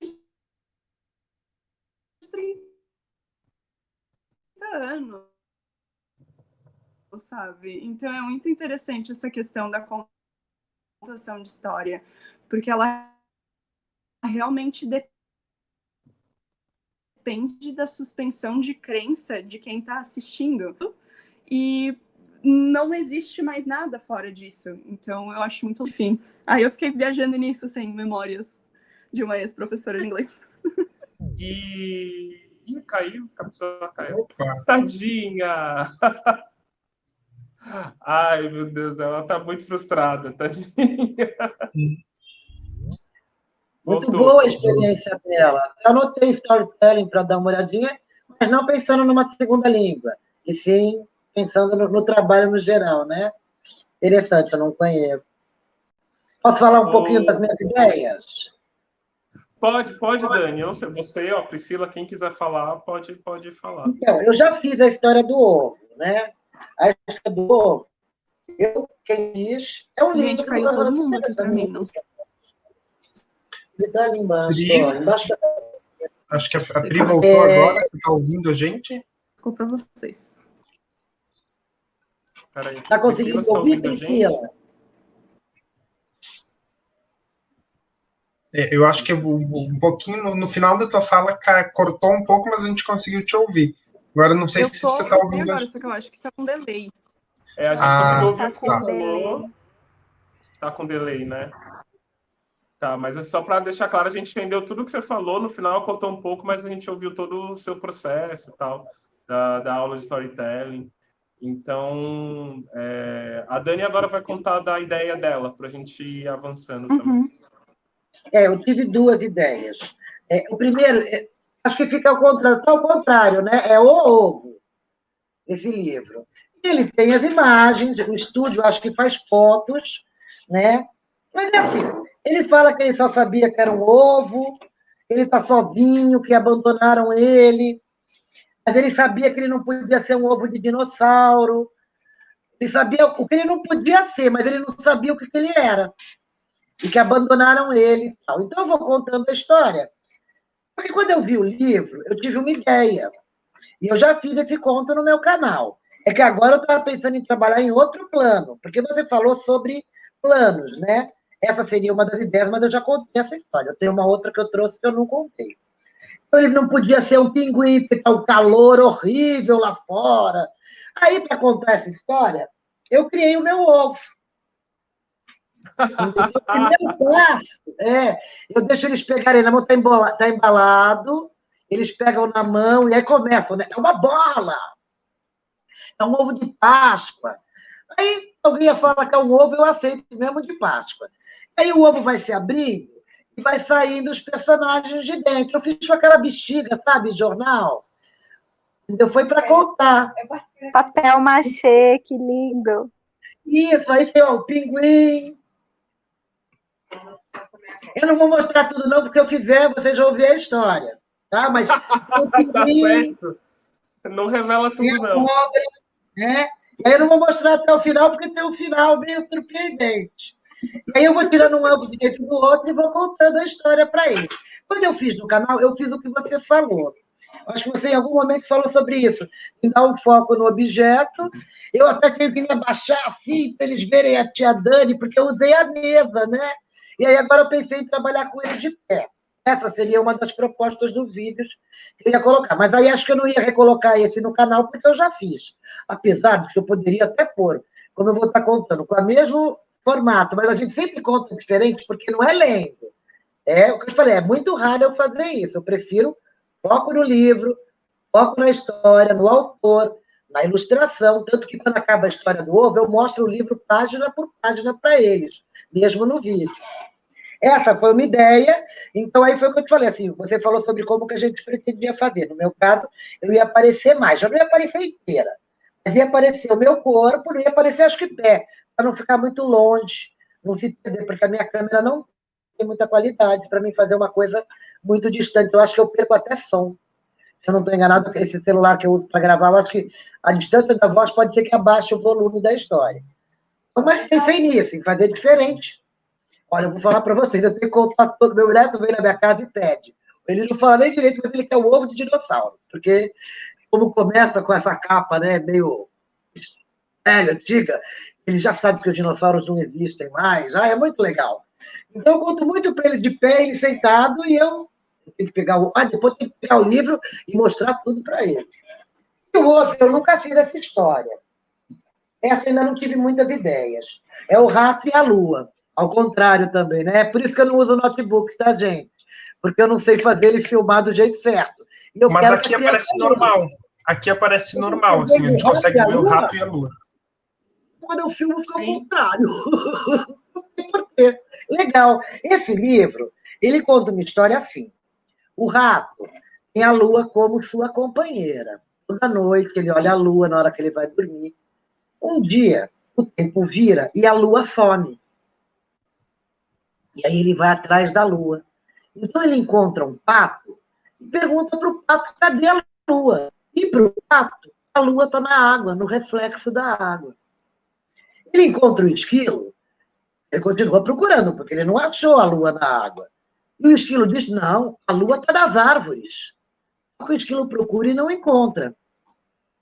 de 30 anos, sabe? Então é muito interessante essa questão da contação de história, porque ela realmente depende da suspensão de crença de quem está assistindo. E não existe mais nada fora disso. Então, eu acho muito... Enfim, aí eu fiquei viajando nisso, assim, memórias de uma ex-professora de inglês. E caiu, a pessoa caiu. Opa. Tadinha! Ai, meu Deus, ela tá muito frustrada, tadinha. Muito boa a experiência dela. Eu anotei storytelling para dar uma olhadinha, mas não pensando numa segunda língua, e sim pensando no trabalho no geral, né? Interessante, eu não conheço. Posso falar um pouquinho das minhas ideias? Pode, Dani. Eu não sei, você, ó, Priscila, quem quiser falar, pode falar. Então, eu já fiz a história do ovo, né? A história do ovo, quem diz, é um livro... Gente, caiu todo mundo aqui para mim. Não sei. Ele está ali embaixo, Pri, ó, embaixo da... Acho que a Pri voltou agora. Você está ouvindo a gente? Ficou para vocês. Peraí, Está conseguindo Priscila, ouvir, ouvindo a gente? Priscila? Eu acho que um pouquinho no final da tua fala cortou um pouco, mas a gente conseguiu te ouvir. Agora não sei se você está ouvindo. Agora, só que eu acho que está com delay. A gente conseguiu ouvir o que você com falou. Tá com delay, né? Tá, mas é só para deixar claro, a gente entendeu tudo que você falou, no final cortou um pouco, mas a gente ouviu todo o seu processo e tal, da aula de storytelling. Então, a Dani agora vai contar da ideia dela, para a gente ir avançando também. Eu tive duas ideias. O primeiro, acho que fica ao contrário, né? É o ovo, esse livro. Ele tem as imagens, o estúdio acho que faz fotos, né? Mas é assim, ele fala que ele só sabia que era um ovo, ele está sozinho, que abandonaram ele, mas ele sabia que ele não podia ser um ovo de dinossauro, ele sabia o que ele não podia ser, mas ele não sabia o que ele era, e que abandonaram ele e tal. Então, eu vou contando a história. Porque quando eu vi o livro, eu tive uma ideia, e eu já fiz esse conto no meu canal. É que agora eu estava pensando em trabalhar em outro plano, porque você falou sobre planos, né? Essa seria uma das ideias, mas eu já contei essa história. Eu tenho uma outra que eu trouxe que eu não contei. Então, ele não podia ser um pinguim, porque está um calor horrível lá fora. Aí, para contar essa história, eu criei o meu ovo. Então, o primeiro passo eu deixo eles pegarem na mão, está embalado, eles pegam na mão e aí começam, né? É uma bola! É um ovo de Páscoa. Aí alguém ia falar que é um ovo, eu aceito mesmo de Páscoa. Aí o ovo vai se abrindo e vai saindo os personagens de dentro. Eu fiz com aquela bexiga, sabe, de jornal. Então foi para contar. Papel machê, que lindo. Isso, aí tem o pinguim. Eu não vou mostrar tudo, não, porque se eu fizer, vocês vão ouvir a história. Tá? Mas o pinguim, tá certo. Não revela tudo, não. Cobra, né? E aí eu não vou mostrar até o final, porque tem um final meio surpreendente. E aí eu vou tirando um ovo de dentro do outro e vou contando a história para ele. Quando eu fiz no canal, eu fiz o que você falou. Acho que você em algum momento falou sobre isso. Em dar um foco no objeto. Eu até tive que me abaixar assim, para eles verem a tia Dani, porque eu usei a mesa, né? E aí agora eu pensei em trabalhar com ele de pé. Essa seria uma das propostas dos vídeos que eu ia colocar. Mas aí acho que eu não ia recolocar esse no canal, porque eu já fiz. Apesar de que eu poderia até pôr, como eu vou estar contando, com o mesmo formato, mas a gente sempre conta diferente, porque não é lendo. É o que eu falei, é muito raro eu fazer isso. Eu prefiro foco no livro, foco na história, no autor, na ilustração. Tanto que quando acaba a história do ovo, eu mostro o livro página por página para eles, mesmo no vídeo. Essa foi uma ideia, então aí foi o que eu te falei, assim, você falou sobre como que a gente pretendia fazer. No meu caso, eu ia aparecer mais, já não ia aparecer inteira, mas ia aparecer o meu corpo, não ia aparecer, acho que pé, para não ficar muito longe, não se perder, porque a minha câmera não tem muita qualidade para mim fazer uma coisa muito distante. Eu acho que eu perco até som. Se eu não estou enganado, esse celular que eu uso para gravar, eu acho que a distância da voz pode ser que abaixe o volume da história. Então, mas pensei nisso, em fazer diferente. Olha, eu vou falar para vocês, eu tenho que contar todo. Meu neto vem na minha casa e pede. Ele não fala nem direito, mas ele quer o ovo de dinossauro. Porque, como começa com essa capa, né, meio velha, antiga, ele já sabe que os dinossauros não existem mais. É muito legal. Então, eu conto muito para ele de pé, ele sentado, e eu tenho que pegar depois tenho que pegar o livro e mostrar tudo para ele. E o outro, eu nunca fiz essa história. Essa ainda não tive muitas ideias. É o rato e a lua. Ao contrário também, né? É por isso que eu não uso notebook, tá, gente? Porque eu não sei fazer ele filmar do jeito certo. Mas aqui aparece normal. Aqui aparece normal, assim, a gente consegue ver o rato e a lua. Quando eu filmo, fica ao contrário. Não sei por quê. Legal. Esse livro, ele conta uma história assim. O rato tem a lua como sua companheira. Toda noite ele olha a lua na hora que ele vai dormir. Um dia, o tempo vira e a lua some. E aí ele vai atrás da lua. Então ele encontra um pato e pergunta para o pato, cadê a lua? E para o pato, a lua está na água, no reflexo da água. Ele encontra o esquilo, ele continua procurando, porque ele não achou a lua na água. E o esquilo diz, não, a lua está nas árvores. O esquilo procura e não encontra.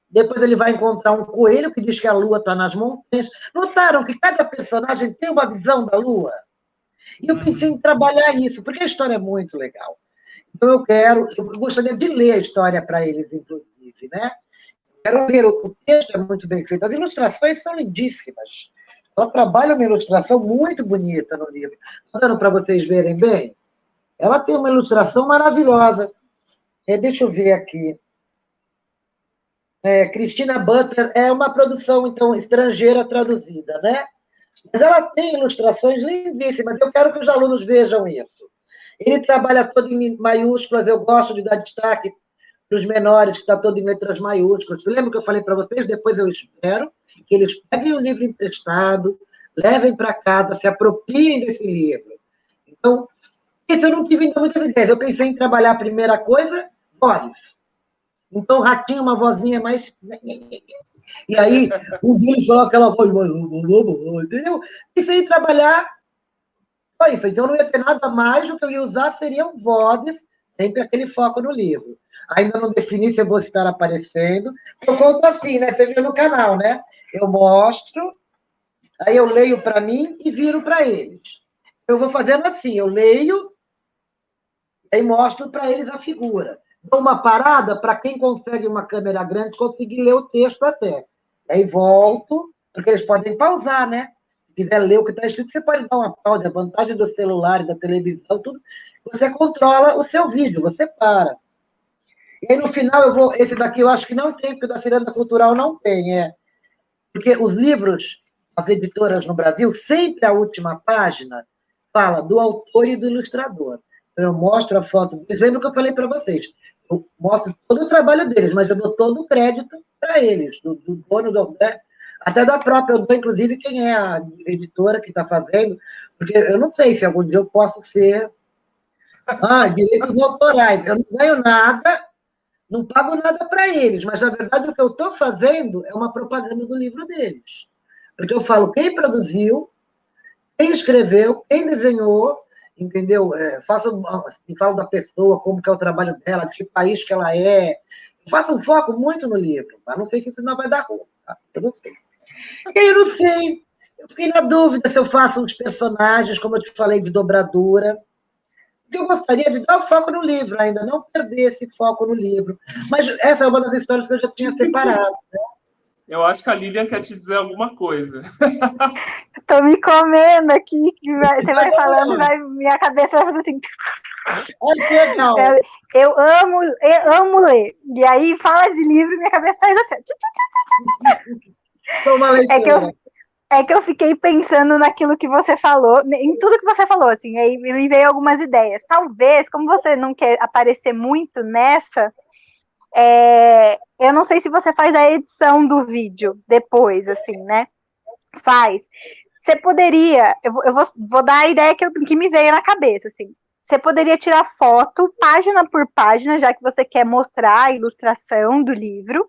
Depois ele vai encontrar um coelho que diz que a lua está nas montanhas. Notaram que cada personagem tem uma visão da lua? E eu pensei em trabalhar isso, porque a história é muito legal. Então eu gostaria de ler a história para eles, inclusive, né? Quero ler, o texto é muito bem feito, as ilustrações são lindíssimas. Ela trabalha uma ilustração muito bonita no livro. Estou dando para vocês verem bem? Ela tem uma ilustração maravilhosa. Deixa eu ver aqui. Christina Butler é uma produção, então, estrangeira traduzida, né? Mas ela tem ilustrações lindíssimas. Eu quero que os alunos vejam isso. Ele trabalha todo em maiúsculas, eu gosto de dar destaque para os menores, que está todo em letras maiúsculas. Lembra que eu falei para vocês? Depois eu espero que eles peguem o livro emprestado, levem para casa, se apropriem desse livro. Então, isso eu não tive ainda muitas ideias. Eu pensei em trabalhar a primeira coisa, vozes. Então, o ratinho é uma vozinha mais... E aí, um deles falou aquela voz, entendeu? Pensei em trabalhar só isso. Então, não ia ter nada mais, o que eu ia usar seriam vozes, sempre aquele foco no livro. Ainda não defini se eu vou estar aparecendo. Eu conto assim, né? Você viu no canal, né? Eu mostro, aí eu leio para mim e viro para eles. Eu vou fazendo assim, eu leio, aí mostro para eles a figura. Dou uma parada para quem consegue uma câmera grande conseguir ler o texto até. Aí volto, porque eles podem pausar, né? Se quiser ler o que está escrito, você pode dar uma pausa. A vantagem do celular, da televisão, tudo. Você controla o seu vídeo, você para. E aí, no final, esse daqui eu acho que não tem, porque o da Ciranda Cultural não tem, Porque os livros, as editoras no Brasil, sempre a última página fala do autor e do ilustrador. Então, eu mostro a foto deles, lembra que eu falei para vocês. Eu mostro todo o trabalho deles, mas eu dou todo o crédito para eles, do dono, até da própria. Eu dou, inclusive, quem é a editora que está fazendo, porque eu não sei se algum dia eu posso ser... direitos autorais. Eu não ganho nada, não pago nada para eles, mas, na verdade, o que eu estou fazendo é uma propaganda do livro deles. Porque eu falo quem produziu, quem escreveu, quem desenhou, entendeu? Falo da pessoa, como que é o trabalho dela, de que país que ela é. Faço um foco muito no livro, mas não sei se isso não vai dar ruim, tá? Eu não sei. Eu não sei. Eu fiquei na dúvida se eu faço uns personagens, como eu te falei, de dobradura. Eu gostaria de dar o foco no livro ainda, não perder esse foco no livro. Mas essa é uma das histórias que eu já tinha separado, né? Eu acho que a Lilian quer te dizer alguma coisa. Tô me comendo aqui, você vai falando, minha cabeça vai fazer assim. Olha que legal. Eu amo ler. E aí, fala de livro, minha cabeça faz assim. Uma leitura. É que eu fiquei pensando naquilo que você falou, em tudo que você falou, assim, aí me veio algumas ideias. Talvez, como você não quer aparecer muito nessa, eu não sei se você faz a edição do vídeo depois, assim, né? Faz. Você poderia, eu vou dar a ideia que me veio na cabeça, assim. Você poderia tirar foto, página por página, já que você quer mostrar a ilustração do livro.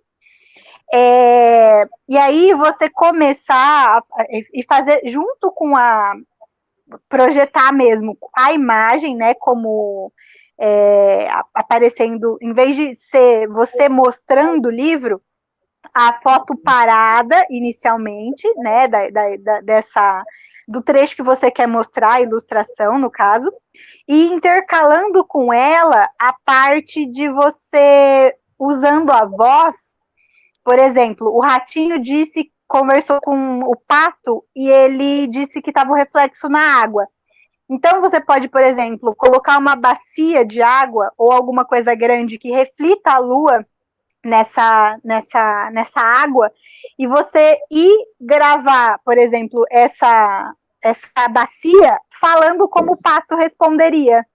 E aí você começar e fazer junto com projetar mesmo a imagem, né, como aparecendo, em vez de ser você mostrando o livro, a foto parada inicialmente, né, do trecho que você quer mostrar, a ilustração, no caso, e intercalando com ela a parte de você usando a voz. Por exemplo, o ratinho conversou com o pato e ele disse que estava o reflexo na água. Então, você pode, por exemplo, colocar uma bacia de água ou alguma coisa grande que reflita a lua nessa água e você ir gravar, por exemplo, essa bacia falando como o pato responderia,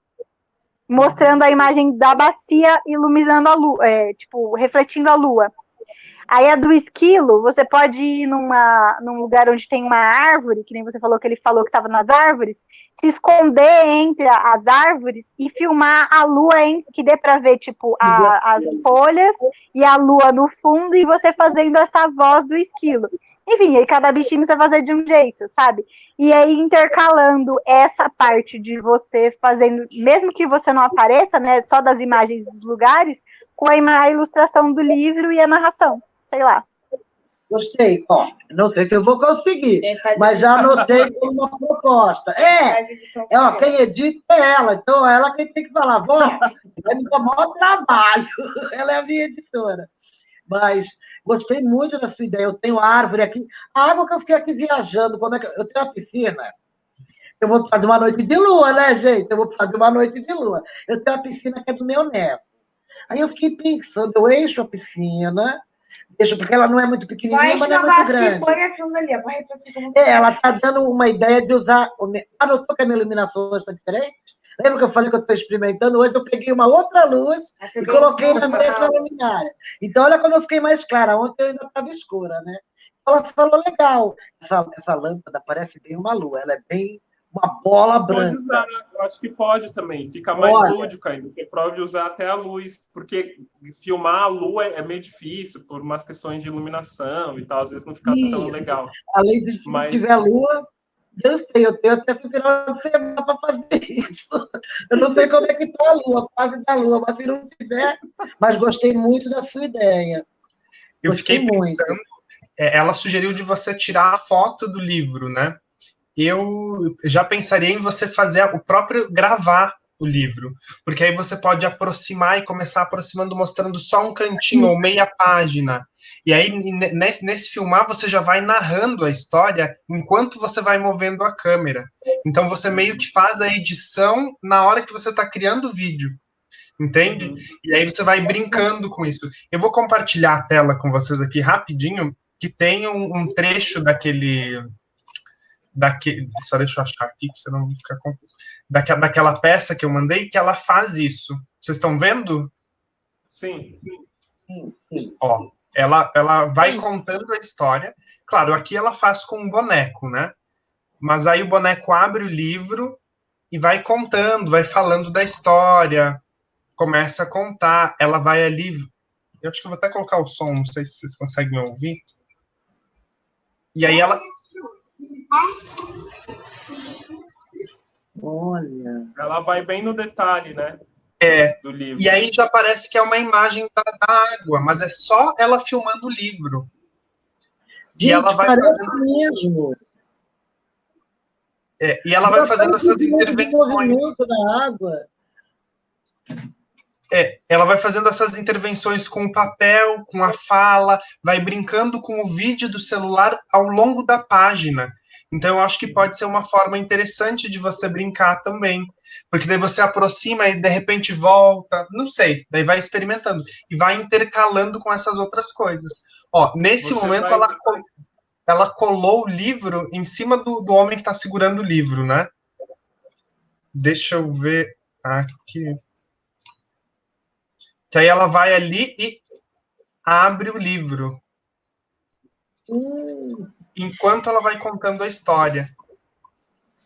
mostrando a imagem da bacia iluminando a lua, refletindo a lua. Aí a do esquilo, você pode ir num lugar onde tem uma árvore, que nem você falou que ele falou que estava nas árvores, se esconder entre as árvores e filmar a lua, que dê para ver, tipo, as folhas e a lua no fundo e você fazendo essa voz do esquilo. Enfim, aí cada bichinho você vai fazer de um jeito, sabe? E aí intercalando essa parte de você fazendo, mesmo que você não apareça, né, só das imagens dos lugares, com a ilustração do livro e a narração. Sei lá. Gostei. Ó, não sei se eu vou conseguir, mas já anotei como uma proposta. Ó, quem edita é ela, então é ela quem tem que falar. Vó, vai me dar maior trabalho. Ela é a minha editora. Mas gostei muito da sua ideia. Eu tenho árvore aqui. A água que eu fiquei aqui viajando, como é que eu tenho uma piscina? Eu vou precisar de uma noite de lua, né, gente? Eu vou precisar de uma noite de lua. Eu tenho uma piscina que é do meu neto. Aí eu fiquei pensando, eu encho a piscina, porque ela não é muito pequenininha, mas não é muito grande. Põe aquilo ali, vai repetir como ela está dando uma ideia de usar... Anotou que a minha iluminação está diferente? Lembra que eu falei que eu estou experimentando? Hoje eu peguei uma outra luz e coloquei na mesma luminária. Então, olha como eu fiquei mais clara. Ontem eu ainda estava escura, né? Ela falou, legal. Essa lâmpada parece bem uma lua. Ela é bem uma bola branca. Pode usar, eu acho que pode também. Fica mais lúdico ainda. Você pode usar até a luz, porque filmar a lua é meio difícil, por umas questões de iluminação e tal. Às vezes não fica tão legal. Além de se tiver lua... Eu tenho até que final de semana para fazer isso. Eu não sei como é que está a lua, a fase da lua, mas se não tiver... Mas gostei muito da sua ideia. Eu fiquei pensando... Ela sugeriu de você tirar a foto do livro, né? Eu já pensaria em você fazer o próprio... gravar o livro, porque aí você pode aproximar e começar aproximando, mostrando só um cantinho ou meia página. E aí, nesse filmar, você já vai narrando a história enquanto você vai movendo a câmera. Então, você meio que faz a edição na hora que você está criando o vídeo. Entende? E aí você vai brincando com isso. Eu vou compartilhar a tela com vocês aqui rapidinho, que tem um trecho daquele... Só deixa eu achar aqui, que senão eu vou ficar confuso. Daquela peça que eu mandei, que ela faz isso. Vocês estão vendo? Sim. Ó, ela vai contando a história. Claro, aqui ela faz com um boneco, né? Mas aí o boneco abre o livro e vai contando, vai falando da história, começa a contar. Ela vai ali... Eu acho que eu vou até colocar o som, não sei se vocês conseguem ouvir. E aí ela... Olha. Ela vai bem no detalhe, né? Do livro. E aí já parece que é uma imagem da água, mas é só ela filmando o livro. Gente, e ela vai fazendo mesmo. E ela vai fazendo essas intervenções. Na água. Ela vai fazendo essas intervenções com o papel, com a fala, vai brincando com o vídeo do celular ao longo da página. Então, eu acho que pode ser uma forma interessante de você brincar também. Porque daí você aproxima e, de repente, volta. Não sei. Daí vai experimentando. E vai intercalando com essas outras coisas. Ó, nesse momento, ela colou o livro em cima do homem que está segurando o livro, né? Deixa eu ver aqui. Que aí ela vai ali e abre o livro. Enquanto ela vai contando a história.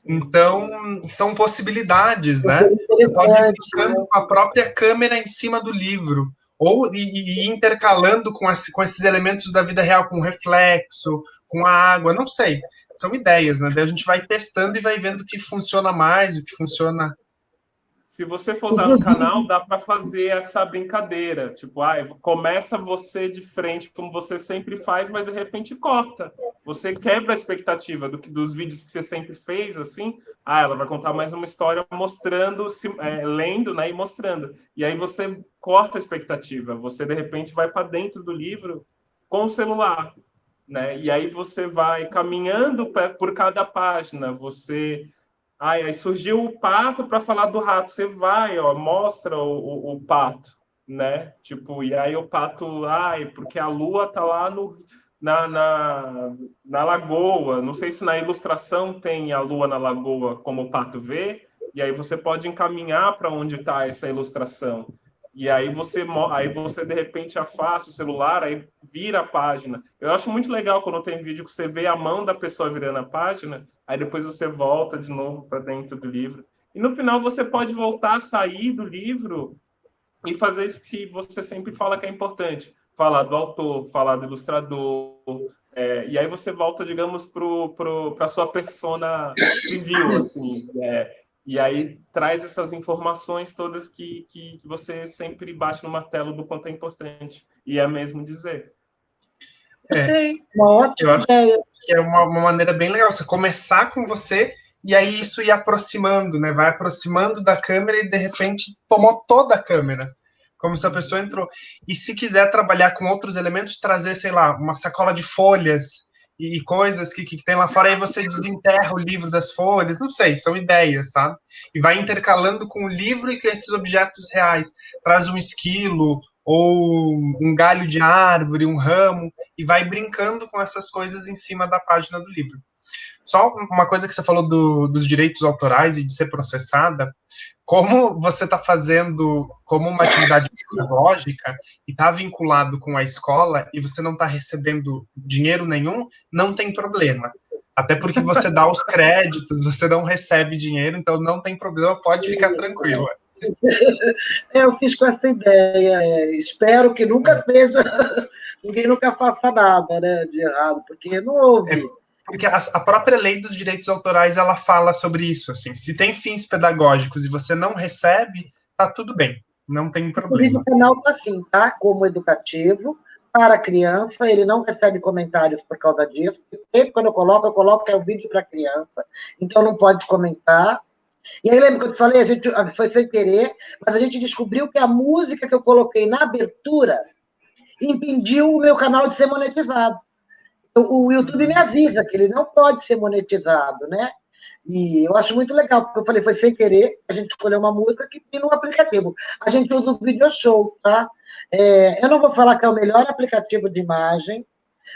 Então, são possibilidades, né? Você pode ir ficando com a própria câmera em cima do livro. Ou ir intercalando com esses elementos da vida real, com o reflexo, com a água, não sei. São ideias, né? Daí a gente vai testando e vai vendo o que funciona mais, o que funciona... Se você for usar no canal, dá para fazer essa brincadeira. Tipo, começa você de frente, como você sempre faz, mas de repente corta. Você quebra a expectativa dos vídeos que você sempre fez, assim. Ela vai contar mais uma história mostrando, lendo, né, e mostrando. E aí você corta a expectativa. Você, de repente, vai para dentro do livro com o celular, né? E aí você vai caminhando por cada página. Aí surgiu o pato para falar do rato. Você vai, mostra o pato, né? Tipo, e aí o pato, porque a lua tá lá na lagoa. Não sei se na ilustração tem a lua na lagoa, como o pato vê. E aí você pode encaminhar para onde está essa ilustração. E aí você de repente afasta o celular, aí vira a página. Eu acho muito legal quando tem vídeo que você vê a mão da pessoa virando a página, aí depois você volta de novo para dentro do livro. E no final você pode voltar a sair do livro e fazer isso que você sempre fala que é importante. Falar do autor, falar do ilustrador, e aí você volta, digamos, para a sua persona civil, assim, e aí traz essas informações todas que você sempre bate no martelo do quanto é importante, e é mesmo dizer. Uma ótima Eu acho ideia. que é uma maneira bem legal, você começar com você e aí isso ir aproximando, né? Vai aproximando da câmera e de repente tomou toda a câmera, como se a pessoa entrou. E se quiser trabalhar com outros elementos, trazer, sei lá, uma sacola de folhas e coisas que tem lá fora, aí você desenterra o livro das folhas, não sei, são ideias, sabe? E vai intercalando com o livro e com esses objetos reais. Traz um esquilo ou um galho de árvore, um ramo, e vai brincando com essas coisas em cima da página do livro. Só uma coisa que você falou dos direitos autorais e de ser processada, como você está fazendo como uma atividade pedagógica e está vinculado com a escola e você não está recebendo dinheiro nenhum, não tem problema. Até porque você dá os créditos, você não recebe dinheiro, então não tem problema, pode ficar tranquila. Eu fiz com essa ideia. Espero que nunca seja, ninguém nunca faça nada, né, de errado, porque não houve. Porque a própria lei dos direitos autorais, ela fala sobre isso, assim, se tem fins pedagógicos e você não recebe, tá tudo bem, não tem problema. Inclusive, o canal está assim, tá? Como educativo, para criança, ele não recebe comentários por causa disso, sempre quando eu coloco é o vídeo para criança, então não pode comentar. E aí, lembra que eu te falei, a gente foi sem querer, mas a gente descobriu que a música que eu coloquei na abertura impediu o meu canal de ser monetizado. O YouTube me avisa que ele não pode ser monetizado, né? E eu acho muito legal, porque eu falei, foi sem querer, a gente escolheu uma música que tem no aplicativo. A gente usa o Video Show, tá? Eu não vou falar que é o melhor aplicativo de imagem,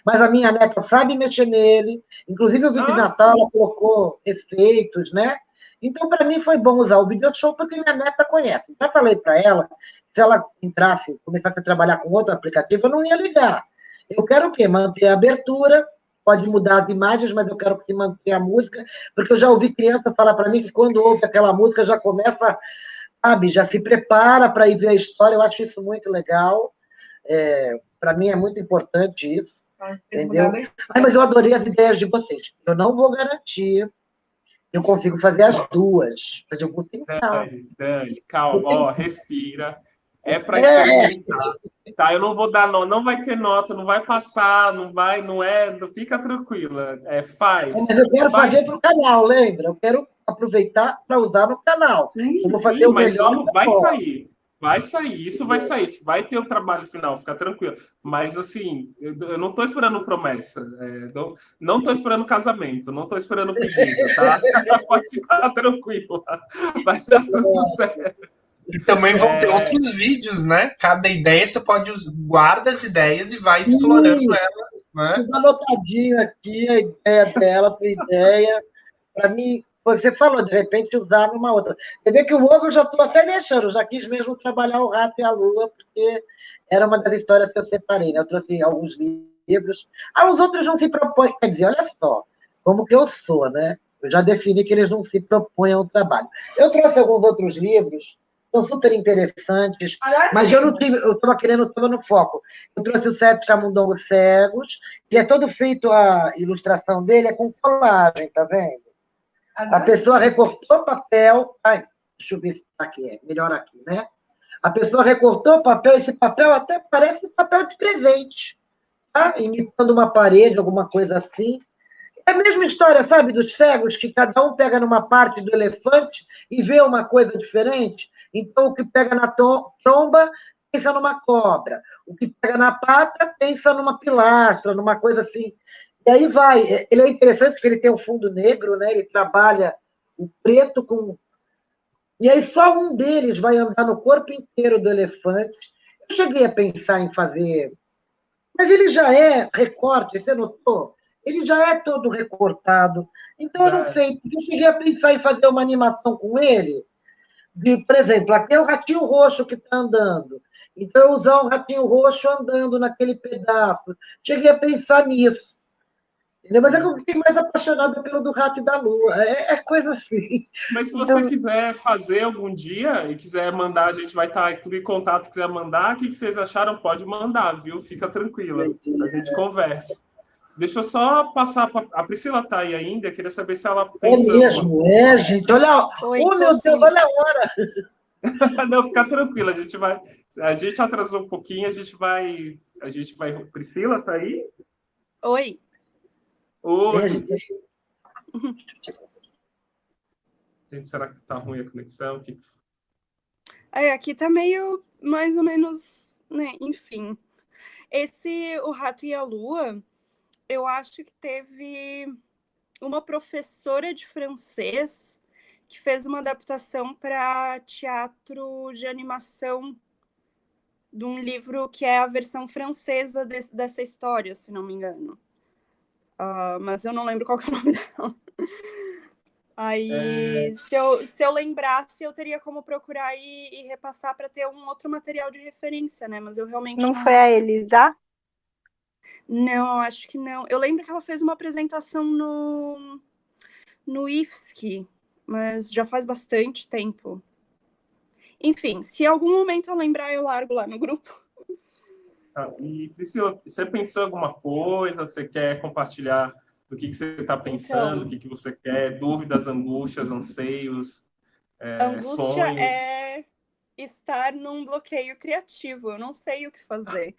mas a minha neta sabe mexer nele. Inclusive, o vídeo de Natal, ela colocou efeitos, né? Então, para mim, foi bom usar o Video Show, porque minha neta conhece. Já falei para ela, se ela entrasse, começasse a trabalhar com outro aplicativo, eu não ia ligar. Eu quero o quê? Manter a abertura, pode mudar as imagens, mas eu quero que se mantenha a música, porque eu já ouvi criança falar para mim que quando ouve aquela música já começa, sabe, já se prepara para ir ver a história. Eu acho isso muito legal. Para mim é muito importante isso, entendeu? Mas eu adorei as ideias de vocês. Eu não vou garantir que eu consigo fazer as duas, mas eu vou tentar. Dani, calma, respira. É para experimentar. Tá, eu não vou dar nota, não vai ter nota, não vai passar, não fica tranquila. Faz. Mas eu quero fazer para o canal, lembra? Eu quero aproveitar para usar no canal. Sim, vou fazer o melhor. Vai sair. Vai sair, isso vai sair. Vai ter o trabalho final, fica tranquilo. Mas, assim, eu não estou esperando promessa. Não estou esperando casamento, não estou esperando pedido, tá? Pode ficar tranquila. Vai dar tudo certo. E também vão ter outros vídeos, né? Cada ideia você guarda as ideias e vai explorando elas, né? Tudo anotadinho aqui, a ideia dela, a tua ideia. Para mim, você falou, de repente usar numa outra. Você vê que o ovo eu já estou até deixando, eu já quis mesmo trabalhar o Rato e a Lua, porque era uma das histórias que eu separei, né? Eu trouxe alguns livros. Os outros não se propõem. Quer dizer, olha só, como que eu sou, né? Eu já defini que eles não se propõem ao trabalho. Eu trouxe alguns outros livros, são super interessantes, mas eu estava no foco. Eu trouxe os 7 Camundongos Cegos, que é todo feito, a ilustração dele é com colagem, tá vendo? A pessoa recortou papel. Deixa eu ver se está aqui, melhor aqui, né? A pessoa recortou papel, esse papel até parece papel de presente, tá? Imitando uma parede, alguma coisa assim. É a mesma história, sabe, dos cegos, que cada um pega numa parte do elefante e vê uma coisa diferente. Então, o que pega na tromba, pensa numa cobra. O que pega na pata, pensa numa pilastra, numa coisa assim. E aí vai. Ele é interessante porque ele tem um fundo negro, né? Ele trabalha o preto com... E aí só um deles vai andar no corpo inteiro do elefante. Eu cheguei a pensar em fazer... Mas ele já é recorte, você notou? Ele já é todo recortado. Então, eu não sei, eu cheguei a pensar em fazer uma animação com ele, por exemplo, aqui é o ratinho roxo que está andando. Então, eu usar um ratinho roxo andando naquele pedaço. Cheguei a pensar nisso. Entendeu? Mas eu fiquei mais apaixonada pelo do Rato e da Lua. É coisa assim. Mas se você quiser fazer algum dia e quiser mandar, a gente vai estar tudo em contato, quiser mandar, o que vocês acharam, pode mandar, viu? Fica tranquila, a gente conversa. Deixa eu só passar para... A Priscila está aí ainda, queria saber se ela pensou... É mesmo, gente. Olha, Oi, oh, meu Deus, olha a hora. Não, fica tranquila, a gente atrasou um pouquinho, a gente vai... Priscila, tá aí? Oi. Oi. Gente, será que tá ruim a conexão? Aqui tá meio, mais ou menos, né, enfim. O Rato e a Lua, eu acho que teve uma professora de francês que fez uma adaptação para teatro de animação de um livro que é a versão francesa dessa história, se não me engano. Mas eu não lembro qual que é o nome dela. Aí, se eu lembrasse, eu teria como procurar e repassar para ter um outro material de referência, né? Mas eu realmente... Não foi a Elisa? Não, acho que não. Eu lembro que ela fez uma apresentação no IFSC, mas já faz bastante tempo. Enfim, se em algum momento eu lembrar, eu largo lá no grupo. E, Priscila, você pensou em alguma coisa? Você quer compartilhar do que você está pensando, o que você quer? Dúvidas, angústias, anseios, angústia sonhos? É estar num bloqueio criativo. Eu não sei o que fazer.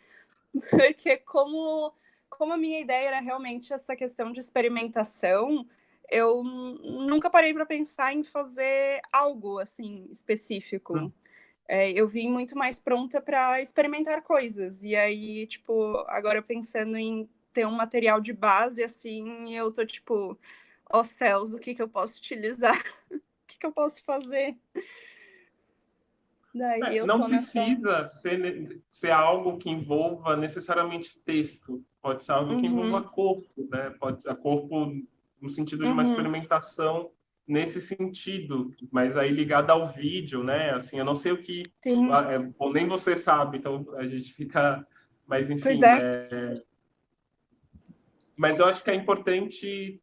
Porque como a minha ideia era realmente essa questão de experimentação, eu nunca parei para pensar em fazer algo assim específico. Eu vim muito mais pronta para experimentar coisas. E aí, tipo, agora pensando em ter um material de base, assim, eu tô tipo, ó céus, o que eu posso utilizar? O que eu posso fazer? Daí eu não tô precisa ser algo que envolva necessariamente texto. Pode ser algo que envolva corpo, né? Pode ser corpo no sentido de uma experimentação nesse sentido, mas aí ligado ao vídeo, né? Assim, eu não sei o que... Bom, nem você sabe, então a gente fica... Mas, enfim... Pois é. Mas eu acho que é importante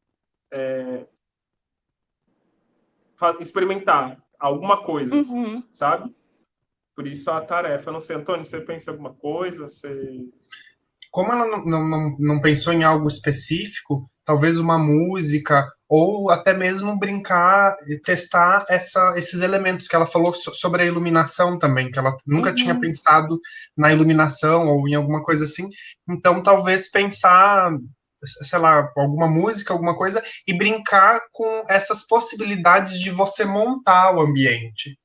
experimentar alguma coisa, sabe? Por isso a tarefa. Eu não sei, Antônio, você pensa em alguma coisa? Como ela não pensou em algo específico, talvez uma música, ou até mesmo brincar e testar esses elementos que ela falou sobre a iluminação também, que ela nunca tinha pensado na iluminação ou em alguma coisa assim. Então, talvez pensar, sei lá, alguma música, alguma coisa, e brincar com essas possibilidades de você montar o ambiente,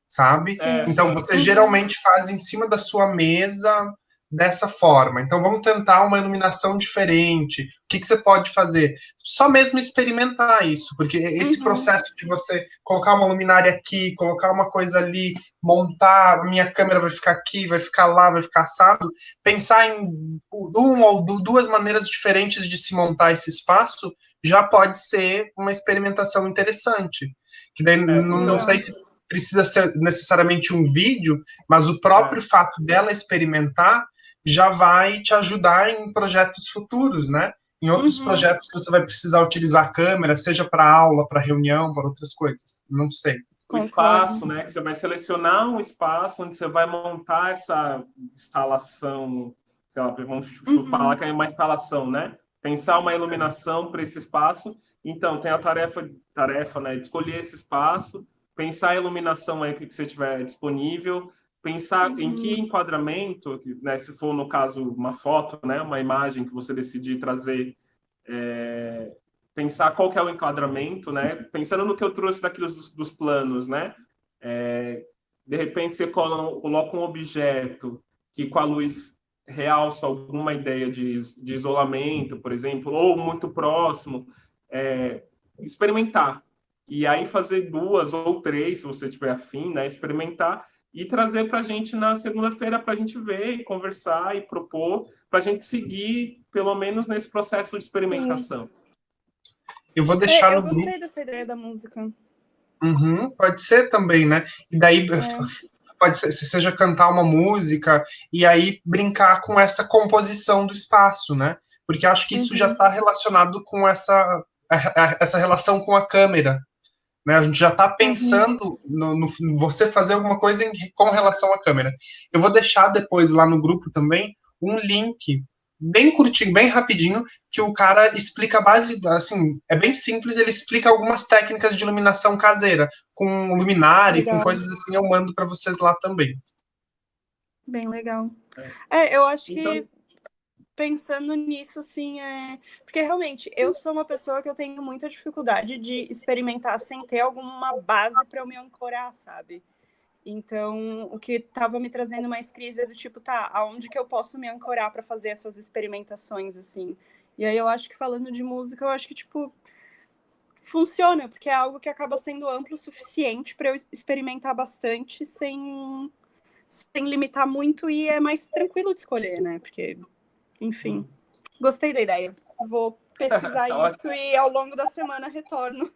sabe? Então, você geralmente faz em cima da sua mesa dessa forma. Então, vamos tentar uma iluminação diferente. O que você pode fazer? Só mesmo experimentar isso, porque esse processo de você colocar uma luminária aqui, colocar uma coisa ali, montar, a minha câmera vai ficar aqui, vai ficar lá, vai ficar assado, pensar em uma ou duas maneiras diferentes de se montar esse espaço já pode ser uma experimentação interessante. Que daí não sei se precisa ser necessariamente um vídeo, mas o próprio fato dela experimentar já vai te ajudar em projetos futuros, né? Em outros projetos você vai precisar utilizar a câmera, seja para aula, para reunião, para outras coisas. Não sei. O espaço, né? Que você vai selecionar um espaço onde você vai montar essa instalação, sei lá, vamos falar que é uma instalação, né? Pensar uma iluminação para esse espaço. Então, tem a tarefa, né, de escolher esse espaço, pensar a iluminação aí que você tiver disponível, pensar em que enquadramento, né, se for, no caso, uma foto, né, uma imagem que você decidir trazer, pensar qual que é o enquadramento, né, pensando no que eu trouxe daqueles dos planos, né, de repente você coloca um objeto que com a luz realça alguma ideia de isolamento, por exemplo, ou muito próximo, experimentar. E aí fazer 2 ou 3, se você tiver afim, né, experimentar e trazer para a gente na segunda-feira para a gente ver e conversar e propor, para a gente seguir, pelo menos, nesse processo de experimentação. Eu vou deixar eu no grupo. gostei dessa ideia da música. Pode ser também, né? E daí pode ser, seja cantar uma música e aí brincar com essa composição do espaço, né? Porque acho que isso já está relacionado com essa relação com a câmera, né? A gente já está pensando no você fazer alguma coisa com relação à câmera. Eu vou deixar depois lá no grupo também um link bem curtinho, bem rapidinho, que o cara explica assim, é bem simples, ele explica algumas técnicas de iluminação caseira, com luminária e com coisas assim, eu mando para vocês lá também. Bem legal. Eu acho que pensando nisso, assim, porque realmente eu sou uma pessoa que eu tenho muita dificuldade de experimentar sem ter alguma base para eu me ancorar, sabe? Então, o que estava me trazendo mais crise é do tipo, aonde que eu posso me ancorar para fazer essas experimentações, assim? E aí eu acho que falando de música, eu acho que, tipo, funciona, porque é algo que acaba sendo amplo o suficiente para eu experimentar bastante sem limitar muito e é mais tranquilo de escolher, né? Porque, enfim, gostei da ideia. Vou pesquisar isso e ao longo da semana retorno.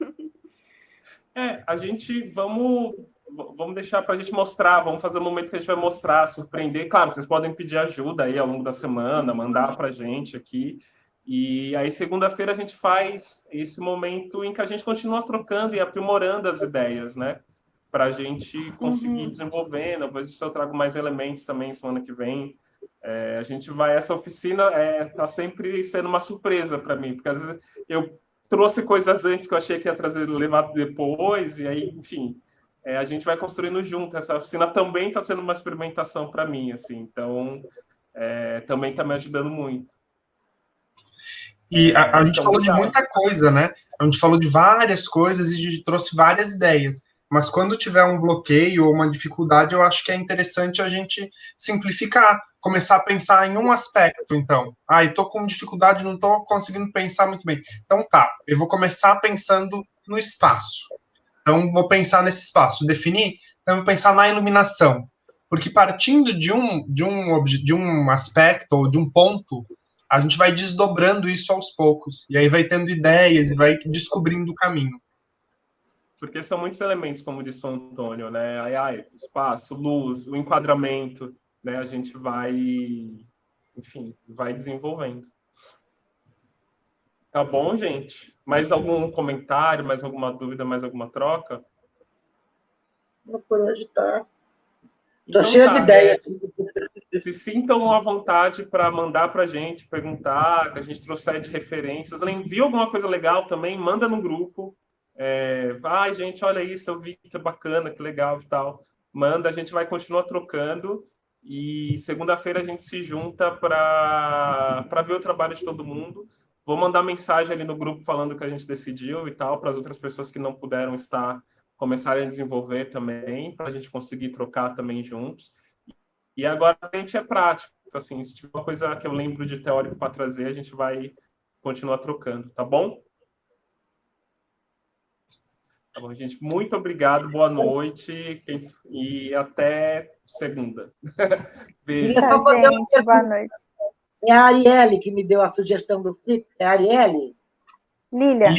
A gente vamos deixar para a gente mostrar, vamos fazer um momento que a gente vai mostrar, surpreender. Claro, vocês podem pedir ajuda aí ao longo da semana, mandar para a gente aqui. E aí, segunda-feira, a gente faz esse momento em que a gente continua trocando e aprimorando as ideias, né? Para a gente conseguir desenvolver. Depois eu trago mais elementos também semana que vem. A gente vai... Essa oficina está sempre sendo uma surpresa para mim, porque às vezes eu trouxe coisas antes que eu achei que ia trazer, levar depois, e aí, enfim, a gente vai construindo junto. Essa oficina também está sendo uma experimentação para mim, assim, então também está me ajudando muito. E a gente falou de muita coisa, né? A gente falou de várias coisas e trouxe várias ideias. Mas quando tiver um bloqueio ou uma dificuldade, eu acho que é interessante a gente simplificar, começar a pensar em um aspecto, então. Estou com dificuldade, não estou conseguindo pensar muito bem. Então eu vou começar pensando no espaço. Então, vou pensar nesse espaço. Definir? Então, eu vou pensar na iluminação. Porque partindo de um aspecto ou de um ponto, a gente vai desdobrando isso aos poucos. E aí vai tendo ideias e vai descobrindo o caminho. Porque são muitos elementos, como disse o Antônio, né? Espaço, luz, o enquadramento, né? A gente vai, enfim, vai desenvolvendo. Tá bom, gente? Mais algum comentário, mais alguma dúvida, mais alguma troca? Por hoje tá. Tô cheio de ideias. Se sintam à vontade para mandar para a gente, perguntar, que a gente trouxer de referências. Viu alguma coisa legal também? Manda no grupo. Gente, olha isso, eu vi, que bacana, que legal e tal. Manda, a gente vai continuar trocando e segunda-feira a gente se junta para ver o trabalho de todo mundo. Vou mandar mensagem ali no grupo falando o que a gente decidiu e tal, para as outras pessoas que não puderam estar, começarem a desenvolver também, para a gente conseguir trocar também juntos. E agora a gente é prático, assim, se tiver uma coisa que eu lembro de teórico para trazer, a gente vai continuar trocando, tá bom? Tá bom, gente. Muito obrigado, boa noite e até segunda. Beijo. Tchau, gente. Boa noite. É a Arielle que me deu a sugestão do Fix. É a Arielle? Lilian.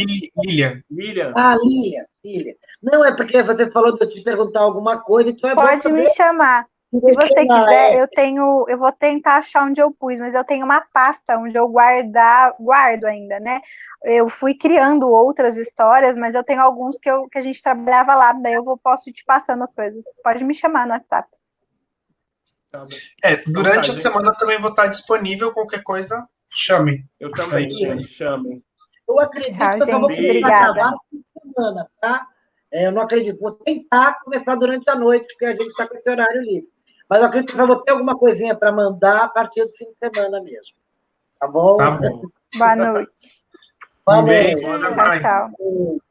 Lilian. Não, é porque você falou de eu te perguntar alguma coisa. Então pode me chamar. Se você quiser, eu vou tentar achar onde eu pus, mas eu tenho uma pasta onde eu guardo ainda, né? Eu fui criando outras histórias, mas eu tenho alguns que a gente trabalhava lá, daí eu posso ir te passando as coisas. Pode me chamar no WhatsApp. Durante a semana também vou estar disponível, qualquer coisa, chame. Eu também, chame. Eu acredito que eu vou obrigada. Semana, tá? Eu não acredito. Vou tentar começar durante a noite, porque a gente está com esse horário livre. Mas eu acredito que só vou ter alguma coisinha para mandar a partir do fim de semana mesmo. Tá bom? Tá bom. Boa noite. Um beijo. Tchau.